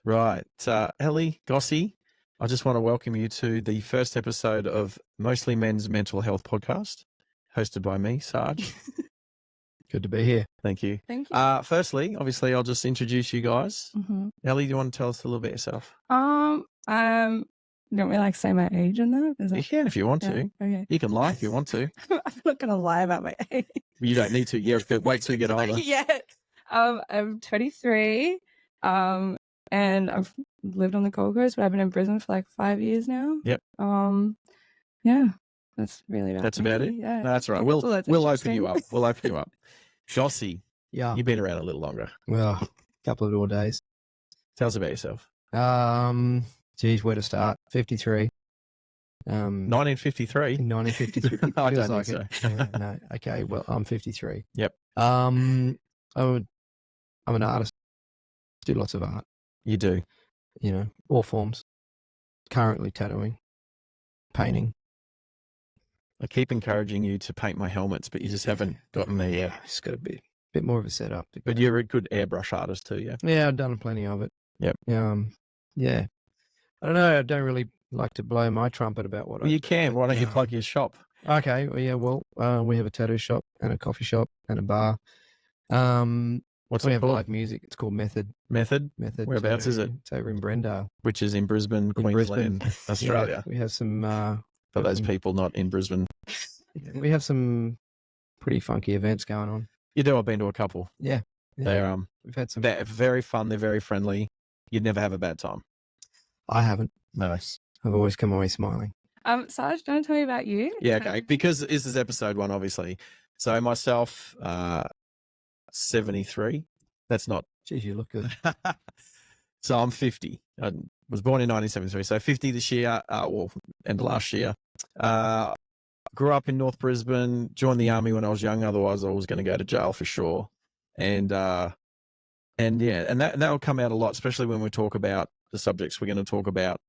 Right. Elly, Gossy, I just want to welcome you to the first episode of Mostly Men's Mental Health Podcast, hosted by me, Sarge. Good to be here. Thank you. Thank you. Firstly, obviously, I'll just introduce you guys. Mm-hmm. Elly, do you want to tell us a little bit yourself? Don't we say my age in that? You can if you want to. Okay. You can lie if you want to. I'm not going to lie about my age. You don't need to. Yeah, wait till you get older. Yeah. I'm 23. And I've lived on the Gold Coast, but I've been in Brisbane for like 5 years now. Yep. Yeah. That's really about That's me. about it? Yeah. No, that's right. That's all that's We'll open interesting. you up. We'll open you up. Gossy, Yeah. you've been around a little longer. Well, a couple of more days. Tell us about yourself. Geez, where to start? 53. 1953. 1953. I don't Feels think like so. it. Yeah, no. Okay. Well, I'm 53. Yep. I'm an artist. Do lots of art. You do. All forms. Currently tattooing, painting. I keep encouraging you to paint my helmets, but you just haven't gotten there yet. It's got a bit more of a setup. But you're a good airbrush artist too, yeah? Yeah, I've done plenty of it. Yep. Yeah. I don't know. I don't really like to blow my trumpet about what Well, you can. Why don't you plug your shop? Okay. Well, yeah. Well, we have a tattoo shop and a coffee shop and a bar. What's we it have called? live music. It's called Method. Method? Method. Whereabouts is it? It's over in Brendale, Which is in Brisbane, Queensland, Australia. Yeah, we have some. For those people not in Brisbane. We have some pretty funky events going on. You do. I've been to a couple. Yeah. They're We've had some. they're very fun. They're very friendly. You'd never have a bad time. I haven't. Nice. I've always come away smiling. Sarge, do you want to tell me about you? Yeah, okay. Because this is episode 1, obviously. So myself, 73. That's not. Geez, you look good. So I'm 50. I was born in 1973. So 50 this year, and last year. Grew up in North Brisbane, joined the army when I was young. Otherwise, I was going to go to jail for sure. And that will come out a lot, especially when we talk about the subjects we're going to talk about.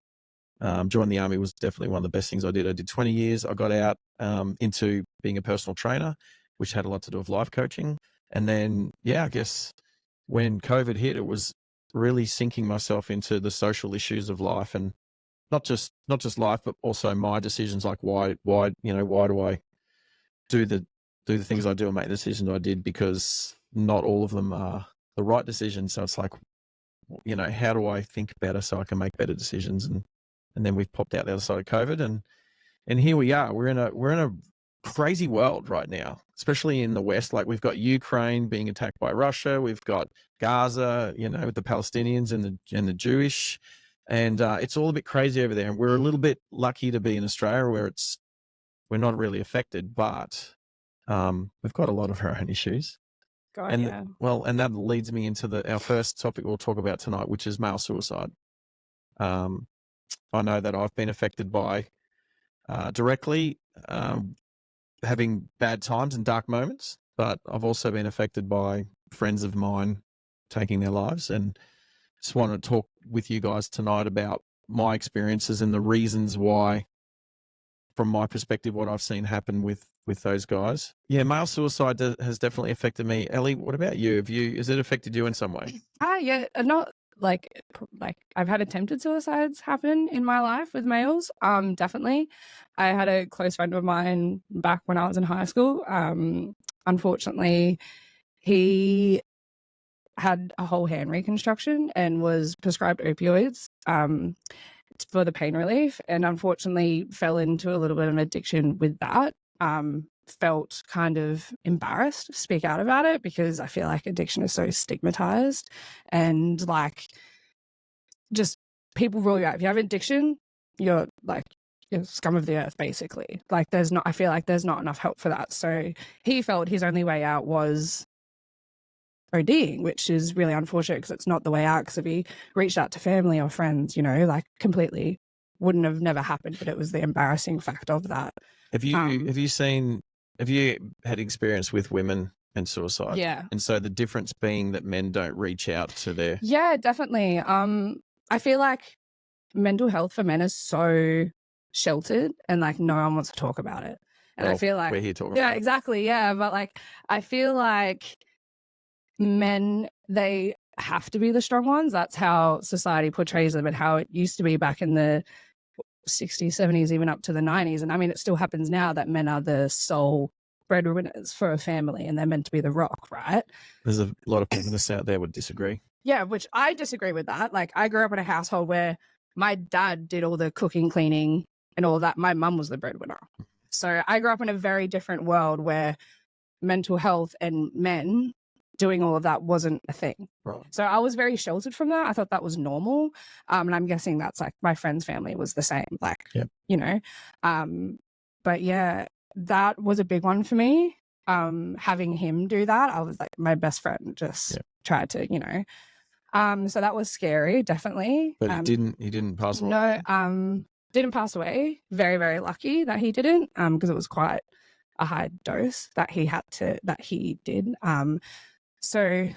Joining the army was definitely one of the best things I did. I did 20 years. I got out into being a personal trainer, which had a lot to do with life coaching. And then, I guess when COVID hit, it was really sinking myself into the social issues of life, and not just life, but also my decisions. Like why do I do the things I do and make the decisions I did? Because not all of them are the right decisions. So it's like, how do I think better so I can make better decisions? And then we've popped out the other side of COVID, and here we are. We're in a crazy world right now, especially in the West. Like we've got Ukraine being attacked by Russia. We've got Gaza, with the Palestinians and the Jewish, and it's all a bit crazy over there. And we're a little bit lucky to be in Australia where we're not really affected, but we've got a lot of our own issues. God, and yeah. And that leads me into our first topic we'll talk about tonight, which is male suicide. I know that I've been affected by directly having bad times and dark moments, but I've also been affected by friends of mine taking their lives, and just want to talk with you guys tonight about my experiences and the reasons why, from my perspective, what I've seen happen with those guys. Yeah, male suicide has definitely affected me. Elly, what about you? Has it affected you in some way? Yeah, not like I've had attempted suicides happen in my life with males. Definitely. I had a close friend of mine back when I was in high school. Unfortunately, he had a whole hand reconstruction and was prescribed opioids for the pain relief, and unfortunately fell into a little bit of an addiction with that. Felt kind of embarrassed to speak out about it because I feel like addiction is so stigmatized, and just people rule you out. If you have addiction, you're scum of the earth, basically. I feel like there's not enough help for that. So he felt his only way out was ODing, which is really unfortunate because it's not the way out. Because if he reached out to family or friends, completely wouldn't have never happened, but it was the embarrassing fact of that. Have you had experience with women and suicide? Yeah. And so the difference being that men don't reach out to their... Yeah, definitely. I feel like mental health for men is so sheltered, and no one wants to talk about it. And I feel like we're here talking yeah, about it. Exactly. Yeah. But I feel like men, they have to be the strong ones. That's how society portrays them and how it used to be back in the 60s, 70s, even up to the 90s. And I mean, it still happens now that men are the sole breadwinners for a family and they're meant to be the rock, right? There's a lot of feminists out there would disagree. Yeah, which I disagree with that. Like, I grew up in a household where my dad did all the cooking, cleaning, and all that. My mum was the breadwinner. So I grew up in a very different world where mental health and men doing all of that wasn't a thing. Right. So I was very sheltered from that. I thought that was normal. And I'm guessing that's like my friend's family was the same, like, Yep. you know. But yeah, that was a big one for me. Having him do that, I was like, my best friend just tried to, you know. So that was scary, definitely. But he didn't pass away. No, didn't pass away. Very, very lucky that he didn't, because it was quite a high dose that he did. So,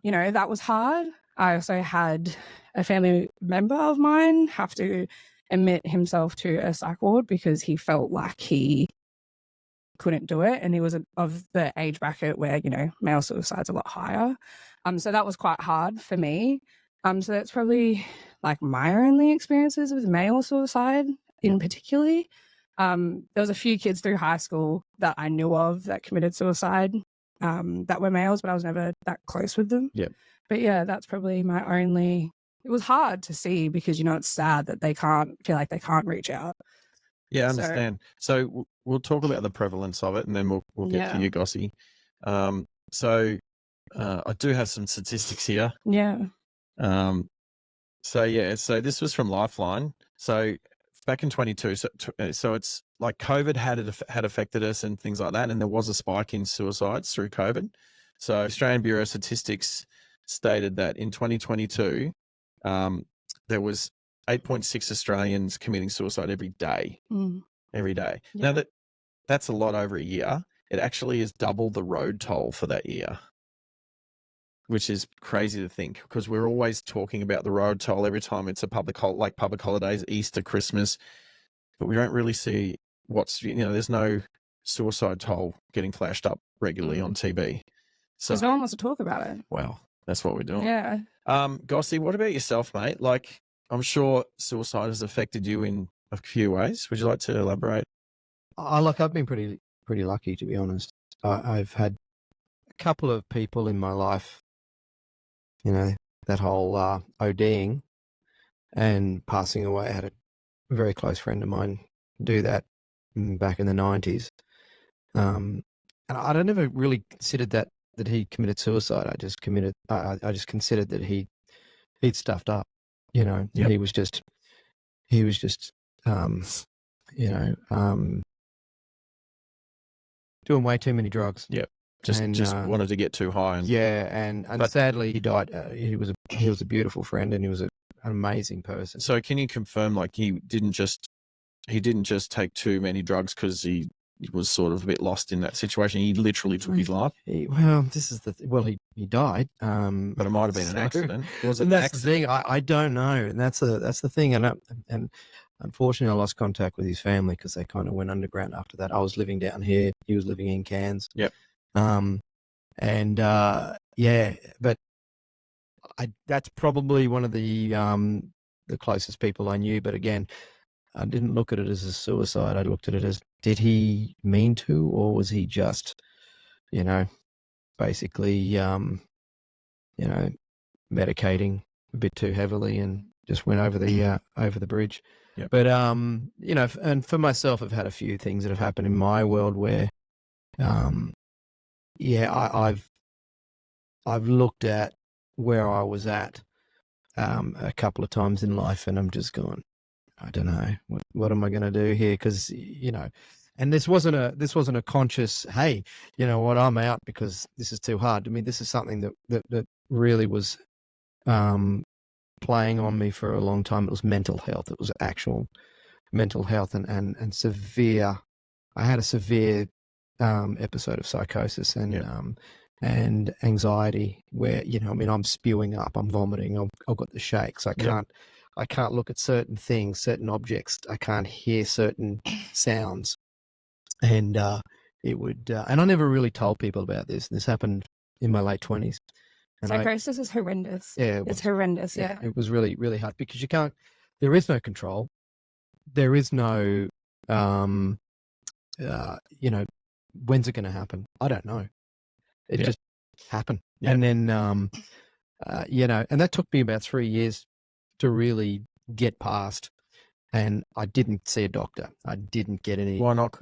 you know, that was hard. I also had a family member of mine have to admit himself to a psych ward because he felt like he couldn't do it, and he was of the age bracket where, you know, male suicide's a lot higher. So that was quite hard for me. So that's probably like my only experiences with male suicide in particularly. There was a few kids through high school that I knew of that committed suicide that were males, but I was never that close with them. Yep. But yeah, that's probably my only. It was hard to see because, you know, it's sad that they can't feel like they can't reach out. Yeah, I understand. So we'll talk about the prevalence of it, and then we'll get to you, Gossy. So I do have some statistics here. Yeah. So this was from Lifeline. So back in 22, so it's like COVID had affected us and things like that, and there was a spike in suicides through COVID. So Australian Bureau of Statistics stated that in 2022, there was 8.6 Australians committing suicide every day. Every day. Yeah. Now that's a lot over a year. It actually is double the road toll for that year, which is crazy to think, because we're always talking about the road toll every time it's a public holidays, Easter, Christmas, but we don't really see there's no suicide toll getting flashed up regularly on TV. So Because no one wants to talk about it. Well, that's what we're doing. Yeah. Gossy, what about yourself, mate? Like, I'm sure suicide has affected you in a few ways. Would you like to elaborate? I've been pretty lucky, to be honest. I've had a couple of people in my life, you know, that whole ODing and passing away. I had a very close friend of mine do that back in the 90s. And I never really considered that he committed suicide. I just considered that he'd stuffed up, you know. Yep. He was just doing way too many drugs. Yep. Just wanted to get too high. And sadly he died. He was a beautiful friend, and he was an amazing person. So can you confirm, like, he didn't just take too many drugs because he was sort of a bit lost in that situation? He literally took his life. He died. But it might have been an accident. Was it And an that's accident? the thing. I don't know, and that's the thing. And unfortunately, I lost contact with his family because they kind of went underground after that. I was living down here. He was living in Cairns. Yep. But that's probably one of the closest people I knew. But again, I didn't look at it as a suicide. I looked at it as, did he mean to, or was he just, you know, basically, medicating a bit too heavily and just went over the bridge. Yep. But and for myself, I've had a few things that have happened in my world where, I've looked at where I was at a couple of times in life, and I'm just going, I don't know, what am I going to do here? Because, you know, and this wasn't a conscious, hey, you know what, I'm out because this is too hard. I mean, this is something that really was playing on me for a long time. It was mental health. It was actual mental health and severe. I had a severe episode of psychosis and anxiety where, you know, I mean, I'm spewing up, I'm vomiting, I've got the shakes. I can't look at certain things, certain objects. I can't hear certain sounds. And it would, and I never really told people about this. This happened in my late 20s. And Psychosis is horrendous. yeah, It's horrendous. Yeah. it was really, really hard because there is no control. There is no, when's it going to happen? I don't know. It just happened. Yeah. And then, and that took me about 3 years to really get past. And I didn't see a doctor. I didn't get any. Why not?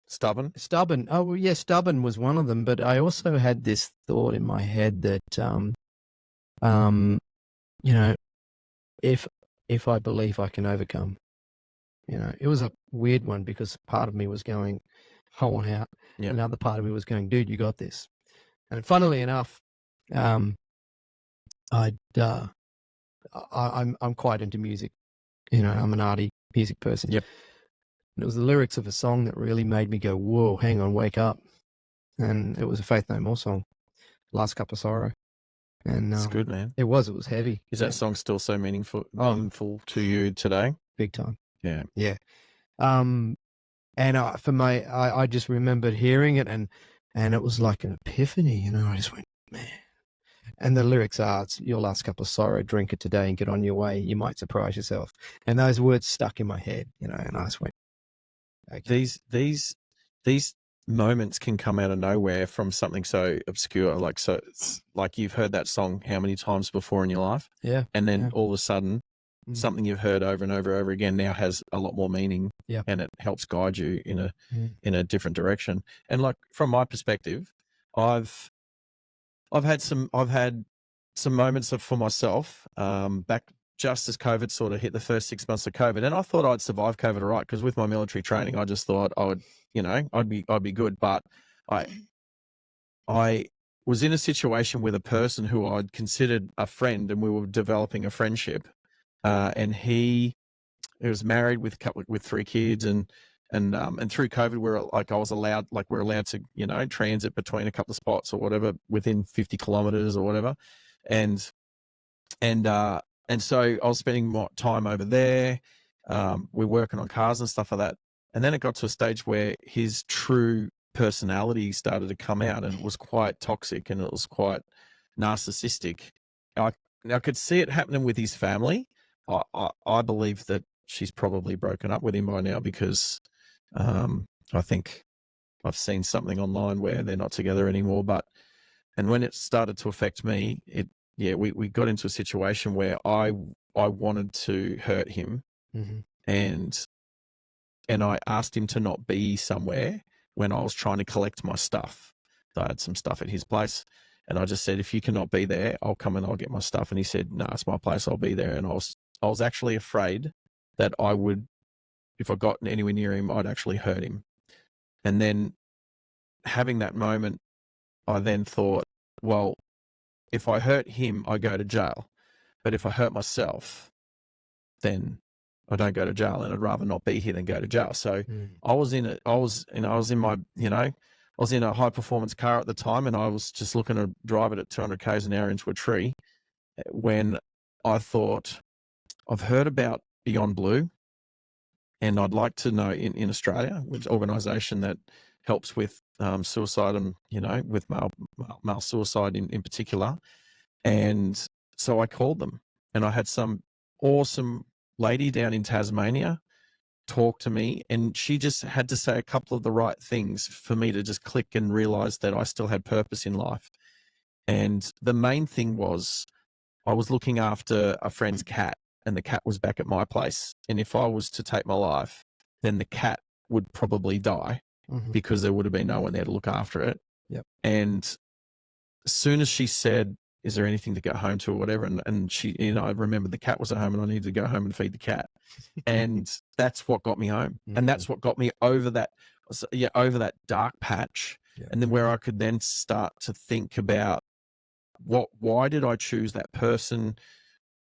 Stubborn? Stubborn. Oh, well, yeah, stubborn was one of them. But I also had this thought in my head that, if I believe I can overcome, it was a weird one because part of me was going, I want out. Yeah. Another part of me was going, dude, you got this. And funnily enough, I'm quite into music. I'm an arty music person. Yep. And it was the lyrics of a song that really made me go, whoa, hang on, wake up. And it was a Faith No More song, Last Cup of Sorrow. And It's good, man. It was heavy. Is that song still so meaningful to you today? Big time. Yeah. Yeah. And I just remembered hearing it and it was like an epiphany, I just went, man. And the lyrics are, it's your last cup of sorrow, drink it today and get on your way. You might surprise yourself. And those words stuck in my head, and I just went, okay. These moments can come out of nowhere from something so obscure. Like you've heard that song how many times before in your life? Yeah. And then all of a sudden, something you've heard over and over and over again now has a lot more meaning. Yeah. And it helps guide you in a different direction. And like from my perspective, I've had some moments for myself back just as COVID sort of hit the first 6 months of COVID, and I thought I'd survive COVID all right because with my military training, I just thought I would, I'd be good. But I was in a situation with a person who I'd considered a friend, and we were developing a friendship. And he was married with 3 kids, and through COVID, we're allowed to, transit between a couple of spots or whatever within 50 kilometers or whatever. And so I was spending more time over there. We're working on cars and stuff like that. And then it got to a stage where his true personality started to come out, and it was quite toxic and it was quite narcissistic. I could see it happening with his family. I believe that she's probably broken up with him by now because I think I've seen something online where they're not together anymore. And when it started to affect me, we got into a situation where I wanted to hurt him, and I asked him to not be somewhere when I was trying to collect my stuff. So I had some stuff at his place, and I just said, if you cannot be there, I'll come and I'll get my stuff. And he said, no, it's my place, I'll be there. And I was actually afraid that I would, if I got anywhere near him, I'd actually hurt him. And then having that moment, I then thought, well, if I hurt him, I go to jail. But if I hurt myself, then I don't go to jail, and I'd rather not be here than go to jail. So I was in a high performance car at the time, and I was just looking to drive it at 200 k's an hour into a tree when I thought, I've heard about Beyond Blue, and I'd like to know in Australia, which organisation that helps with suicide and, with male suicide in particular. And so I called them, and I had some awesome lady down in Tasmania talk to me, and she just had to say a couple of the right things for me to just click and realize that I still had purpose in life. And the main thing was I was looking after a friend's cat, and the cat was back at my place. And if I was to take my life, then the cat would probably die because there would have been no one there to look after it. Yep. And as soon as she said, is there anything to go home to or whatever? And she, I remembered the cat was at home and I needed to go home and feed the cat. And that's what got me home. And that's what got me over that dark patch. Yeah. And then where I could then start to think about why did I choose that person?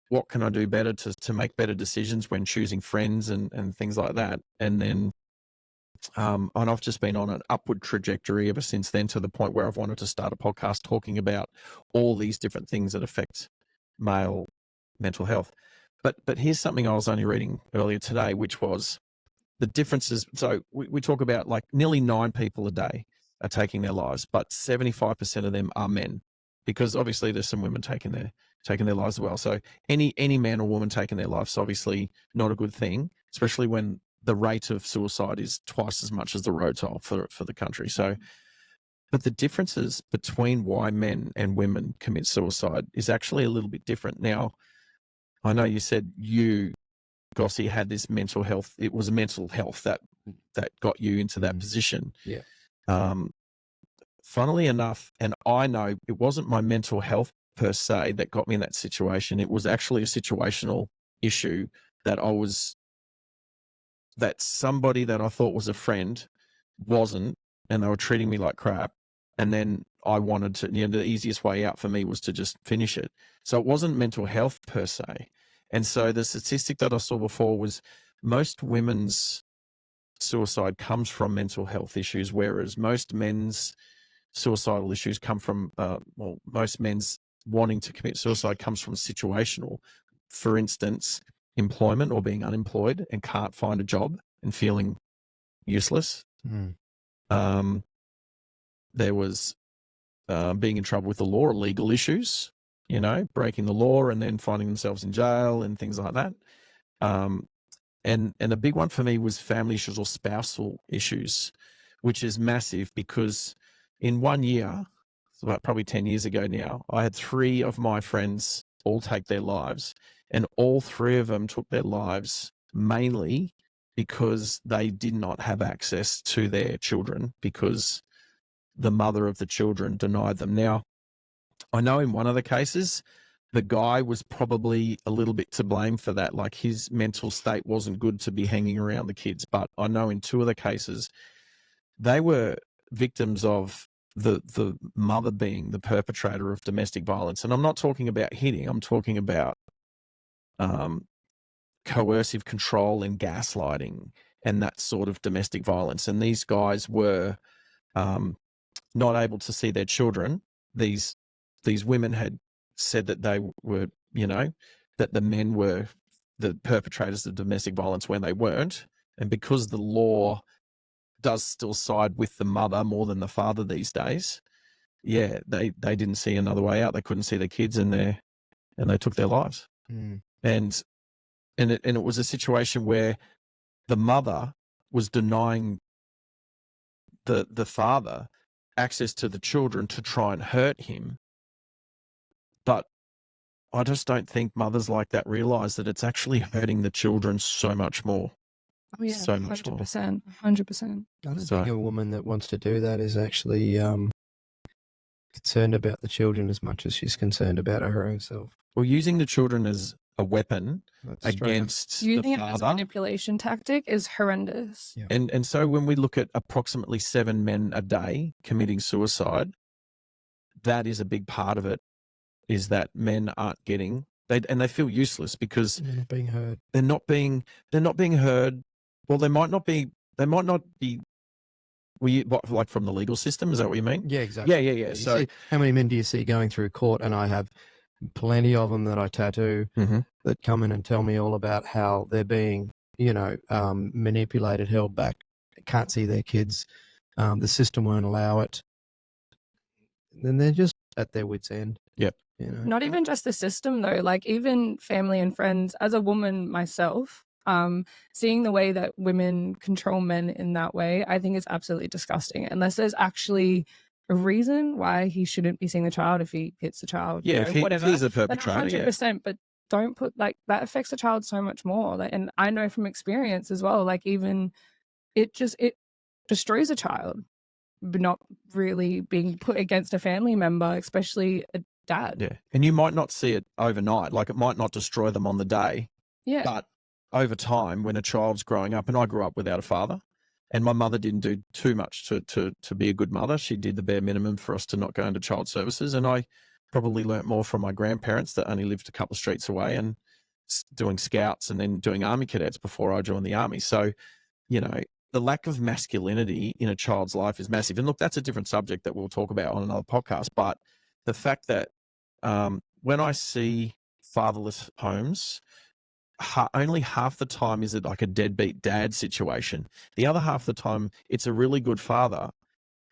What can I do better to make better decisions when choosing friends and things like that? And then, and I've just been on an upward trajectory ever since then, to the point where I've wanted to start a podcast talking about all these different things that affect male mental health. But here's something I was only reading earlier today, which was the differences. So we talk about like nearly 9 people a day are taking their lives, but 75% of them are men, because obviously there's some women taking their lives as well. So any man or woman taking their lives is obviously not a good thing, especially when the rate of suicide is twice as much as the road toll for the country. So, but the differences between why men and women commit suicide is actually a little bit different. Now, I know you said you, Gossy, had this mental health. It was mental health that got you into that position. Yeah. Funnily enough, and I know it wasn't my mental health per se that got me in that situation. It was actually a situational issue that that somebody that I thought was a friend wasn't, and they were treating me like crap. And then I wanted to, the easiest way out for me was to just finish it. So it wasn't mental health per se. And so the statistic that I saw before was most women's suicide comes from mental health issues, whereas most men's suicidal issues come from, most men's wanting to commit suicide comes from situational. For instance, employment or being unemployed and can't find a job and feeling useless. There was being in trouble with the law or legal issues, breaking the law and then finding themselves in jail and things like that. And a big one for me was family issues or spousal issues, which is massive because in 1 year, about probably 10 years ago now, I had 3 of my friends all take their lives, and all 3 of them took their lives mainly because they did not have access to their children because the mother of the children denied them. Now, I know in one of the cases, the guy was probably a little bit to blame for that. Like his mental state wasn't good to be hanging around the kids. But I know in 2 of the cases, they were victims of the mother being the perpetrator of domestic violence. And I'm not talking about hitting. I'm talking about coercive control and gaslighting and that sort of domestic violence. And these guys were not able to see their children. These women had said that they were, that the men were the perpetrators of domestic violence when they weren't. And because the law does still side with the mother more than the father these days, they didn't see another way out. They couldn't see their kids and they took their lives. And it was a situation where the mother was denying the father access to the children to try and hurt him. But I just don't think mothers like that realize that it's actually hurting the children so much more. Oh yeah, so much more. 100%. 100%. I don't think a woman that wants to do that is actually concerned about the children as much as she's concerned about her own self. Well, using the children as a weapon against using the it as a father. manipulation tactic is horrendous. Yeah. And so when we look at approximately 7 men a day committing suicide, that is a big part of it, is that men aren't getting, they feel useless because They're not being heard. They're not being heard. Well, they might not be, like from the legal system, is that what you mean? Yeah, exactly. Yeah. You So see, how many men do you see going through court? And I have plenty of them that I tattoo that come in and tell me all about how they're being, manipulated, held back, can't see their kids. The system won't allow it. Then they're just at their wits' end. Yep. Not even just the system though, like even family and friends. As a woman myself, seeing the way that women control men in that way, I think is absolutely disgusting. Unless there's actually a reason why he shouldn't be seeing the child if he hits the child, yeah, whatever. if he's a perpetrator, 100%, but don't put like that affects the child so much more. Like, and I know from experience as well, like even it destroys a child, but not really being put against a family member, especially a dad. Yeah. And you might not see it overnight, like it might not destroy them on the day. Yeah. But over time, when a child's growing up, and I grew up without a father, and my mother didn't do too much to be a good mother. She did the bare minimum for us to not go into child services. And I probably learnt more from my grandparents that only lived a couple of streets away and doing scouts and then doing army cadets before I joined the army. So, the lack of masculinity in a child's life is massive. And look, that's a different subject that we'll talk about on another podcast. But the fact that when I see fatherless homes, only half the time is it like a deadbeat dad situation. The other half of the time, it's a really good father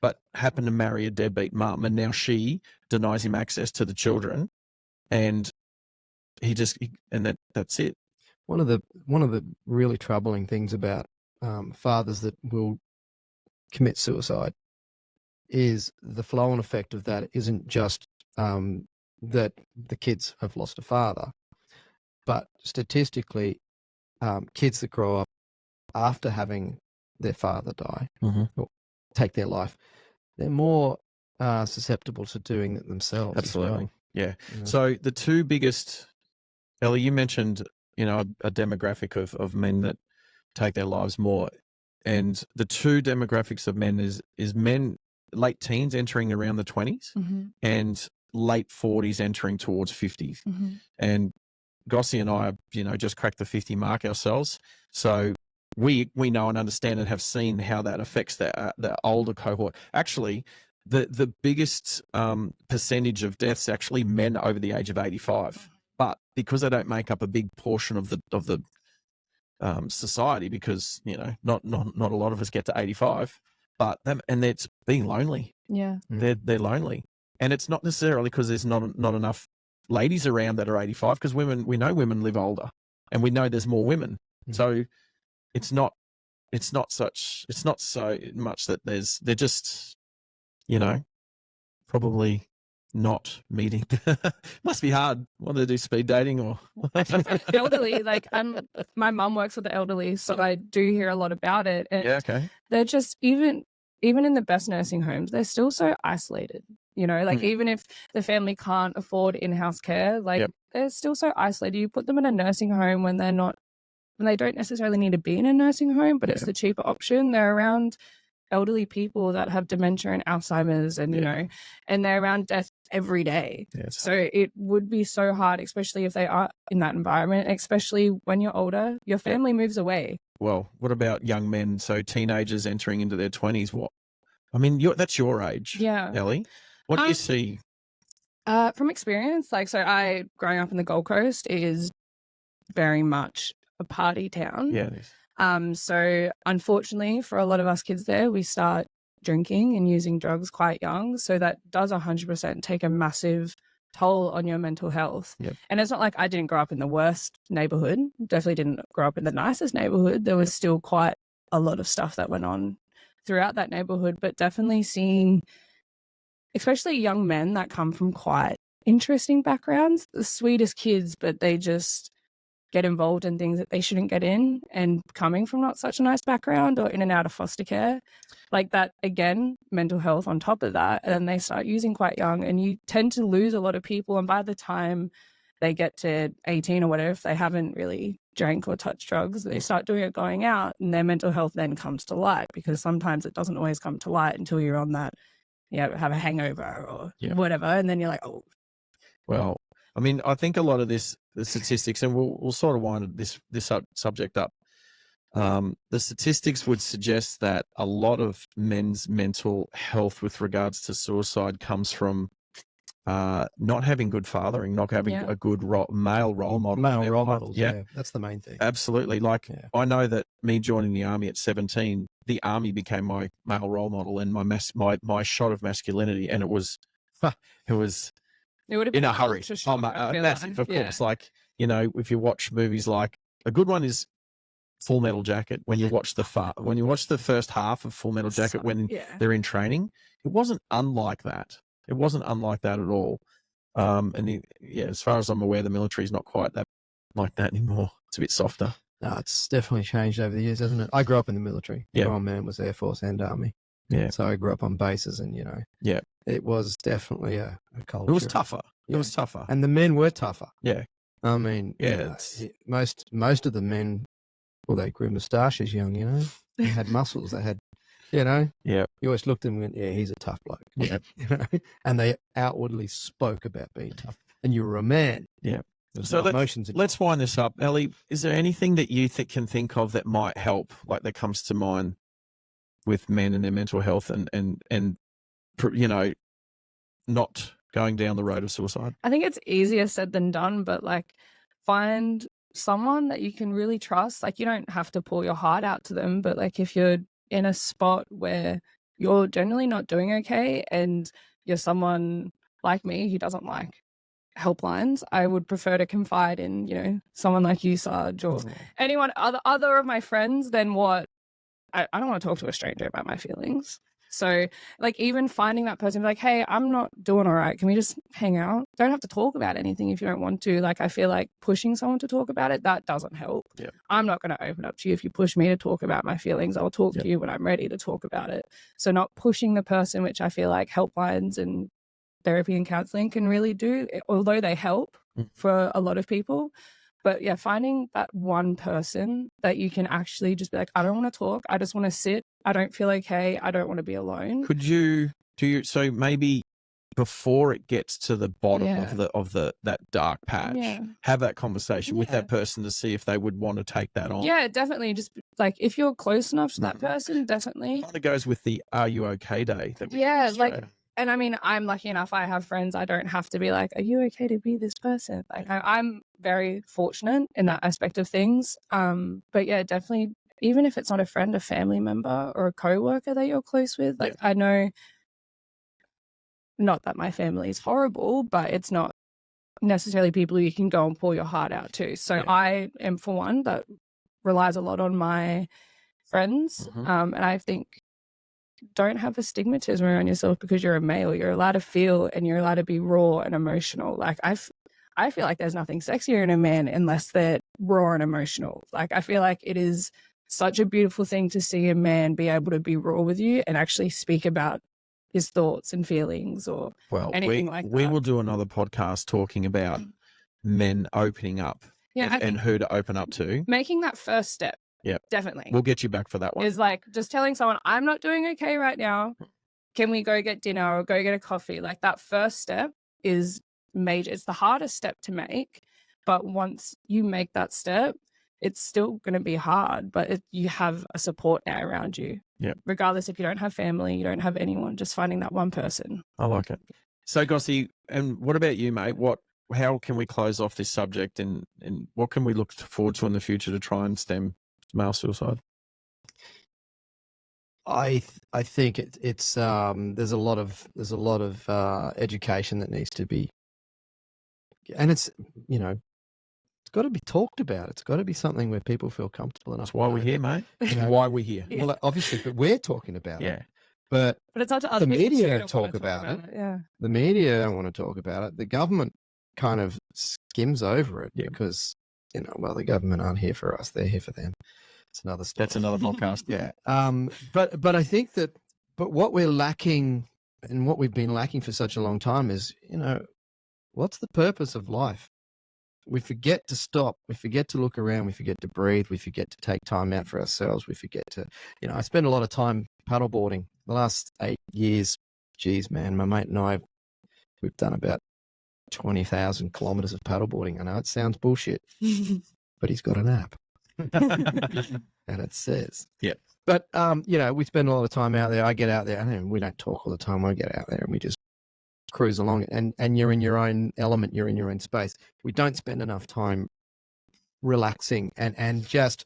but happened to marry a deadbeat mum, and now she denies him access to the children, and that's it. One of the really troubling things about fathers that will commit suicide is the flow-on effect of that isn't just that the kids have lost a father, but statistically, kids that grow up after having their father die or take their life, they're more susceptible to doing it themselves. Absolutely. As well. Yeah. You know? So the two biggest, Elly, you mentioned, a demographic of men that take their lives more. And the two demographics of men is men, late teens entering around the 20s and late 40s entering towards 50s. And Gossy and I, just cracked the 50 mark ourselves. So we know and understand and have seen how that affects the older cohort. Actually, the biggest percentage of deaths actually men over the age of 85. But because they don't make up a big portion of the society, because not a lot of us get to 85, but them, and it's being lonely. Yeah, they're lonely, and it's not necessarily because there's not enough ladies around that are 85. Because we know women live older, and we know there's more women. So it's not so much that they're just probably not meeting. Must be hard. Want to do speed dating or elderly. Like my mum works with the elderly, so I do hear a lot about it. And yeah, okay. They're just even in the best nursing homes, they're still so isolated. Even if the family can't afford in-house care, they're still so isolated. You put them in a nursing home when they don't necessarily need to be in a nursing home, but it's the cheaper option. They're around elderly people that have dementia and Alzheimer's and, and they're around death every day. So it would be so hard, especially if they are in that environment, especially when you're older, your family moves away. Well, what about young men? So teenagers entering into their 20s, that's your age. Yeah. Elly. What do you see? From experience, I growing up in the Gold Coast is very much a party town. Yeah, it is. So unfortunately for a lot of us kids there, we start drinking and using drugs quite young. So that does 100% take a massive toll on your mental health. Yep. And it's not like I didn't grow up in the worst neighborhood. Definitely didn't grow up in the nicest neighborhood. There was still quite a lot of stuff that went on throughout that neighborhood, but definitely seeing, especially young men that come from quite interesting backgrounds, the sweetest kids, but they just get involved in things that they shouldn't get in, and coming from not such a nice background or in and out of foster care, like that, again, mental health on top of that. And then they start using quite young, and you tend to lose a lot of people. And by the time they get to 18 or whatever, if they haven't really drank or touched drugs, they start doing it going out, and their mental health then comes to light, because sometimes it doesn't always come to light until you're on that, have a hangover or whatever. And then you're like, oh. Well, I think a lot of the statistics, and we'll sort of wind this subject up. The statistics would suggest that a lot of men's mental health with regards to suicide comes from not having good fathering, not having a good male role model. Male role models, yeah. That's the main thing. Absolutely. I know that me joining the army at 17, the army became my male role model and my shot of masculinity, and it was It would have been in a hurry. massive, of course. If you watch movies like, a good one is Full Metal Jacket. When you watch the first half of Full Metal Jacket, when they're in training, it wasn't unlike that. It wasn't unlike that at all. As far as I'm aware, the military is not quite like that anymore. It's a bit softer. No, it's definitely changed over the years, hasn't it? I grew up in the military. Yeah. My man was Air Force and Army. Yeah. So I grew up on bases, and it was definitely a culture. It was tougher. Yeah. It was tougher. And the men were tougher. Yeah. Most of the men, they grew moustaches young, They had muscles. They had, Yeah. You always looked at them and went, he's a tough bloke. Yeah. And they outwardly spoke about being tough. And you were a man. Yeah. So let's wind this up. Elly, is there anything that you can think of that might help, that comes to mind with men and their mental health and not going down the road of suicide? I think it's easier said than done, but find someone that you can really trust. You don't have to pour your heart out to them, but if you're in a spot where you're generally not doing okay and you're someone like me who doesn't like helplines, I would prefer to confide in, you know, someone like you, Sarge, or anyone other of my friends than what I don't want to talk to a stranger about my feelings. So like even finding that person, like, hey, I'm not doing all right. Can we just hang out? Don't have to talk about anything if you don't want to. Like I feel like pushing someone to talk about it, that doesn't help. Yeah. I'm not going to open up to you if you push me to talk about my feelings. I'll talk to you when I'm ready to talk about it. So not pushing the person, which I feel like helplines and therapy and counseling can really do, although they help for a lot of people. But yeah, finding that one person that you can actually just be like, I don't want to talk. I just want to sit. I don't feel okay. I don't want to be alone. Could you so maybe before it gets to the bottom of that dark patch, have that conversation with that person to see if they would want to take that on? Yeah, definitely. Just like if you're close enough to that person, definitely. Kind of goes with the "Are you okay?" day. And I mean, I'm lucky enough. I have friends. I don't have to be like, "Are you okay to be this person?" Like, I'm very fortunate in that aspect of things. But yeah, definitely. Even if it's not a friend, a family member, or a coworker that you're close with. Like, I know, not that my family is horrible, but it's not necessarily people you can go and pour your heart out to. So I am, for one, that relies a lot on my friends, and I think, don't have a stigmatism around yourself because you're a male. You're allowed to feel and you're allowed to be raw and emotional. Like I feel like there's nothing sexier in a man unless they're raw and emotional. Like I feel like it is such a beautiful thing to see a man be able to be raw with you and actually speak about his thoughts and feelings or anything like that. We will do another podcast talking about men opening up and who to open up to. Making that first step. Yeah, definitely. We'll get you back for that one. Is like just telling someone, I'm not doing okay right now. Can we go get dinner or go get a coffee? Like that first step is major. It's the hardest step to make. But once you make that step, it's still going to be hard, but you have a support now around you. Yeah. Regardless if you don't have family, you don't have anyone, just finding that one person. I like it. So Gossy, and what about you, mate? How can we close off this subject and what can we look forward to in the future to try and stem male suicide? I think it's there's a lot of education that needs to be, and it's it's got to be talked about. It's got to be something where people feel comfortable enough. That's why we're here, mate. Why we're here. Well, obviously, but we're talking about it. But it's not to other the people media too don't talk about it. Yeah. The media don't want to talk about it. The government kind of skims over it because the government aren't here for us; they're here for them. It's another story. That's another podcast. But I think that what we're lacking and what we've been lacking for such a long time is, what's the purpose of life? We forget to stop. We forget to look around. We forget to breathe. We forget to take time out for ourselves. We forget to, I spend a lot of time paddleboarding the last 8 years. Geez, man, my mate and I, we've done about 20,000 kilometers of paddleboarding. I know it sounds bullshit, but he's got an app. And it says, but we spend a lot of time out there. I get out there and we don't talk all the time. I get out there and we just cruise along and you're in your own element. You're in your own space. We don't spend enough time relaxing and just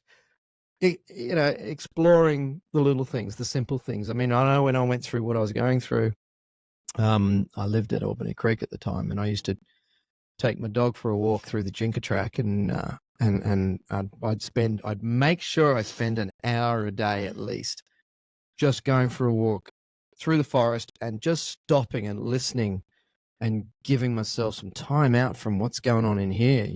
exploring the little things, the simple things. I mean, I know when I went through what I was going through, I lived at Albany Creek at the time, and I used to take my dog for a walk through the Jinka track, and I'd make sure I spend an hour a day at least just going for a walk through the forest and just stopping and listening and giving myself some time out from what's going on in here,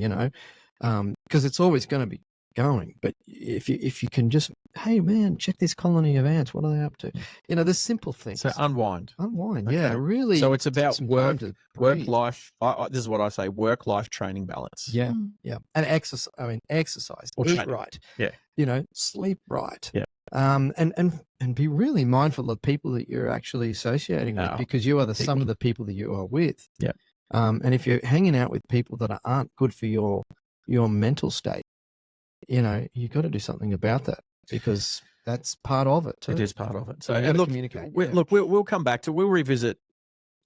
because it's always going to be going. But if you can just, hey man, check this colony of ants. What are they up to? The simple things. So unwind. Okay. Yeah, really. So it's about work life. This is what I say: work life training balance. Yeah, yeah, and exercise. I mean, exercise. Or eat right. Yeah. Sleep right. Yeah. And be really mindful of people that you're actually associating with, because you are the sum of the people that you are with. Yeah. And if you're hanging out with people that aren't good for your mental state, you've got to do something about that, because that's part of it too. It is part of it. So and look, communicate. Look, we'll come back to, we'll revisit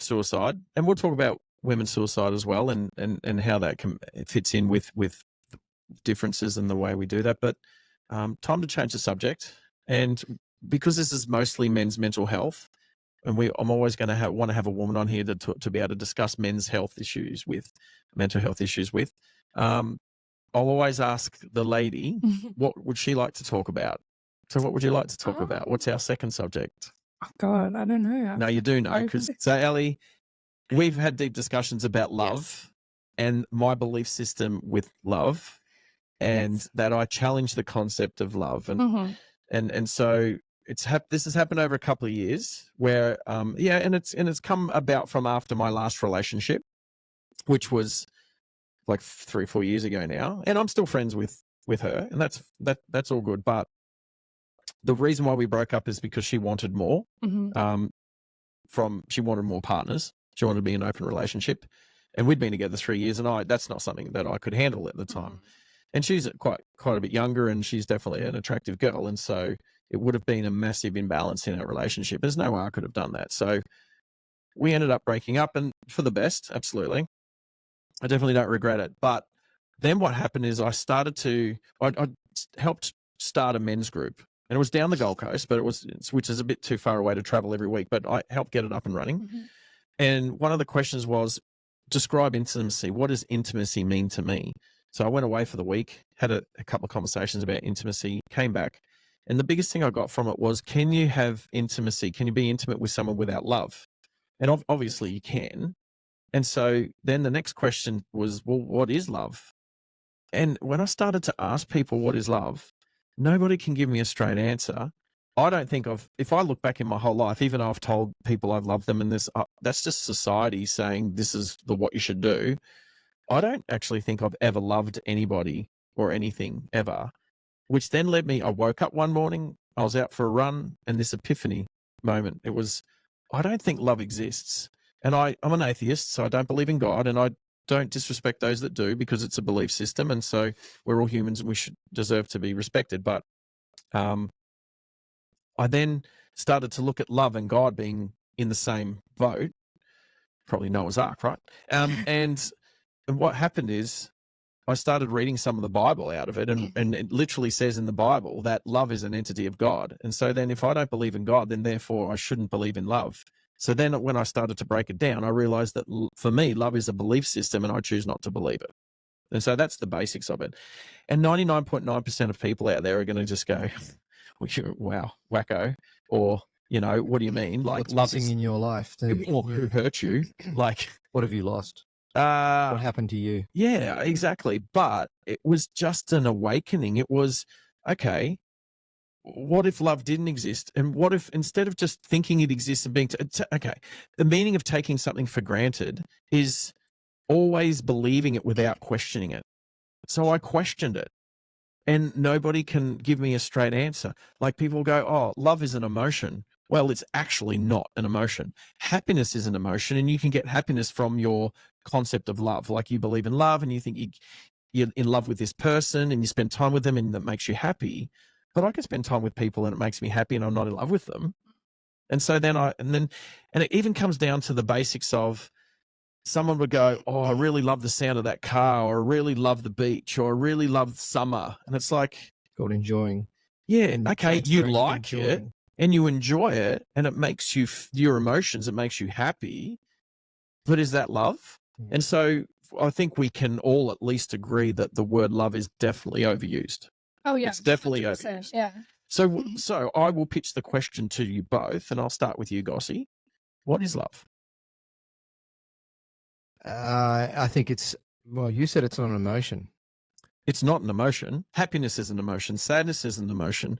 suicide, and we'll talk about women's suicide as well, and how that fits in with differences in the way we do that. But time to change the subject. And because this is mostly men's mental health, and I'm always going to want to have a woman on here to be able to discuss men's health issues with, mental health issues with. I'll always ask the lady, what would she like to talk about? So what would you like to talk about? What's our second subject? Oh God, I don't know. No, you do know. So Elly, we've had deep discussions about love and my belief system with love, and that I challenge the concept of love. And so this has happened over a couple of years where, and it's come about from after my last relationship, which was like 3 or 4 years ago now. And I'm still friends with her, and that's all good. But the reason why we broke up is because she wanted more, she wanted more partners. She wanted to be in an open relationship, and we'd been together 3 years, and that's not something that I could handle at the time. And she's quite a bit younger, and she's definitely an attractive girl. And so it would have been a massive imbalance in our relationship. There's no way I could have done that. So we ended up breaking up, and for the best, absolutely. I definitely don't regret it. But then what happened is I helped start a men's group, and it was down the Gold Coast, which is a bit too far away to travel every week, but I helped get it up and running. And one of the questions was, describe intimacy. What does intimacy mean to me? So I went away for the week, had a couple of conversations about intimacy, came back, and the biggest thing I got from it was, can you have intimacy? Can you be intimate with someone without love? And obviously you can. And so then the next question was, well, what is love? And when I started to ask people what is love, nobody can give me a straight answer. I don't think if I look back in my whole life, even though I've told people I've loved them, and that's just society saying this is what you should do. I don't actually think I've ever loved anybody or anything ever, which then led me, I woke up one morning, I was out for a run, and this epiphany moment, it was, I don't think love exists. And I'm an atheist, so I don't believe in God, and I don't disrespect those that do, because it's a belief system. And so we're all humans and we should deserve to be respected. But I then started to look at love and God being in the same boat, probably Noah's Ark, right? And what happened is I started reading some of the Bible out of it, and it literally says in the Bible that love is an entity of God. And so then if I don't believe in God, then therefore I shouldn't believe in love. So then when I started to break it down, I realized that for me, love is a belief system, and I choose not to believe it. And so that's the basics of it. And 99.9% of people out there are going to just go, wow, wacko. Or, what do you mean? Like, what's missing in your life? Or who hurt you? Like, what have you lost? What happened to you? Yeah, exactly. But it was just an awakening. It was, okay, what if love didn't exist? And what if, instead of just thinking it exists and being, okay, the meaning of taking something for granted is always believing it without questioning it. So I questioned it, and nobody can give me a straight answer. Like, people go, oh, love is an emotion. Well, it's actually not an emotion. Happiness is an emotion, and you can get happiness from your concept of love. Like, you believe in love and you think you're in love with this person and you spend time with them and that makes you happy. But I can spend time with people and it makes me happy and I'm not in love with them. And so then and it even comes down to the basics of, someone would go, oh, I really love the sound of that car, or I really love the beach, or I really love summer. And it's like, called enjoying. Yeah, okay, you like it and you enjoy it and it makes you, your emotions, it makes you happy. But is that love? And so I think we can all at least agree that the word love is definitely overused. Oh, yeah. It's definitely overused. Yeah. So I will pitch the question to you both, and I'll start with you, Gossy. What is love? I think you said it's not an emotion. It's not an emotion. Happiness is an emotion. Sadness is an emotion.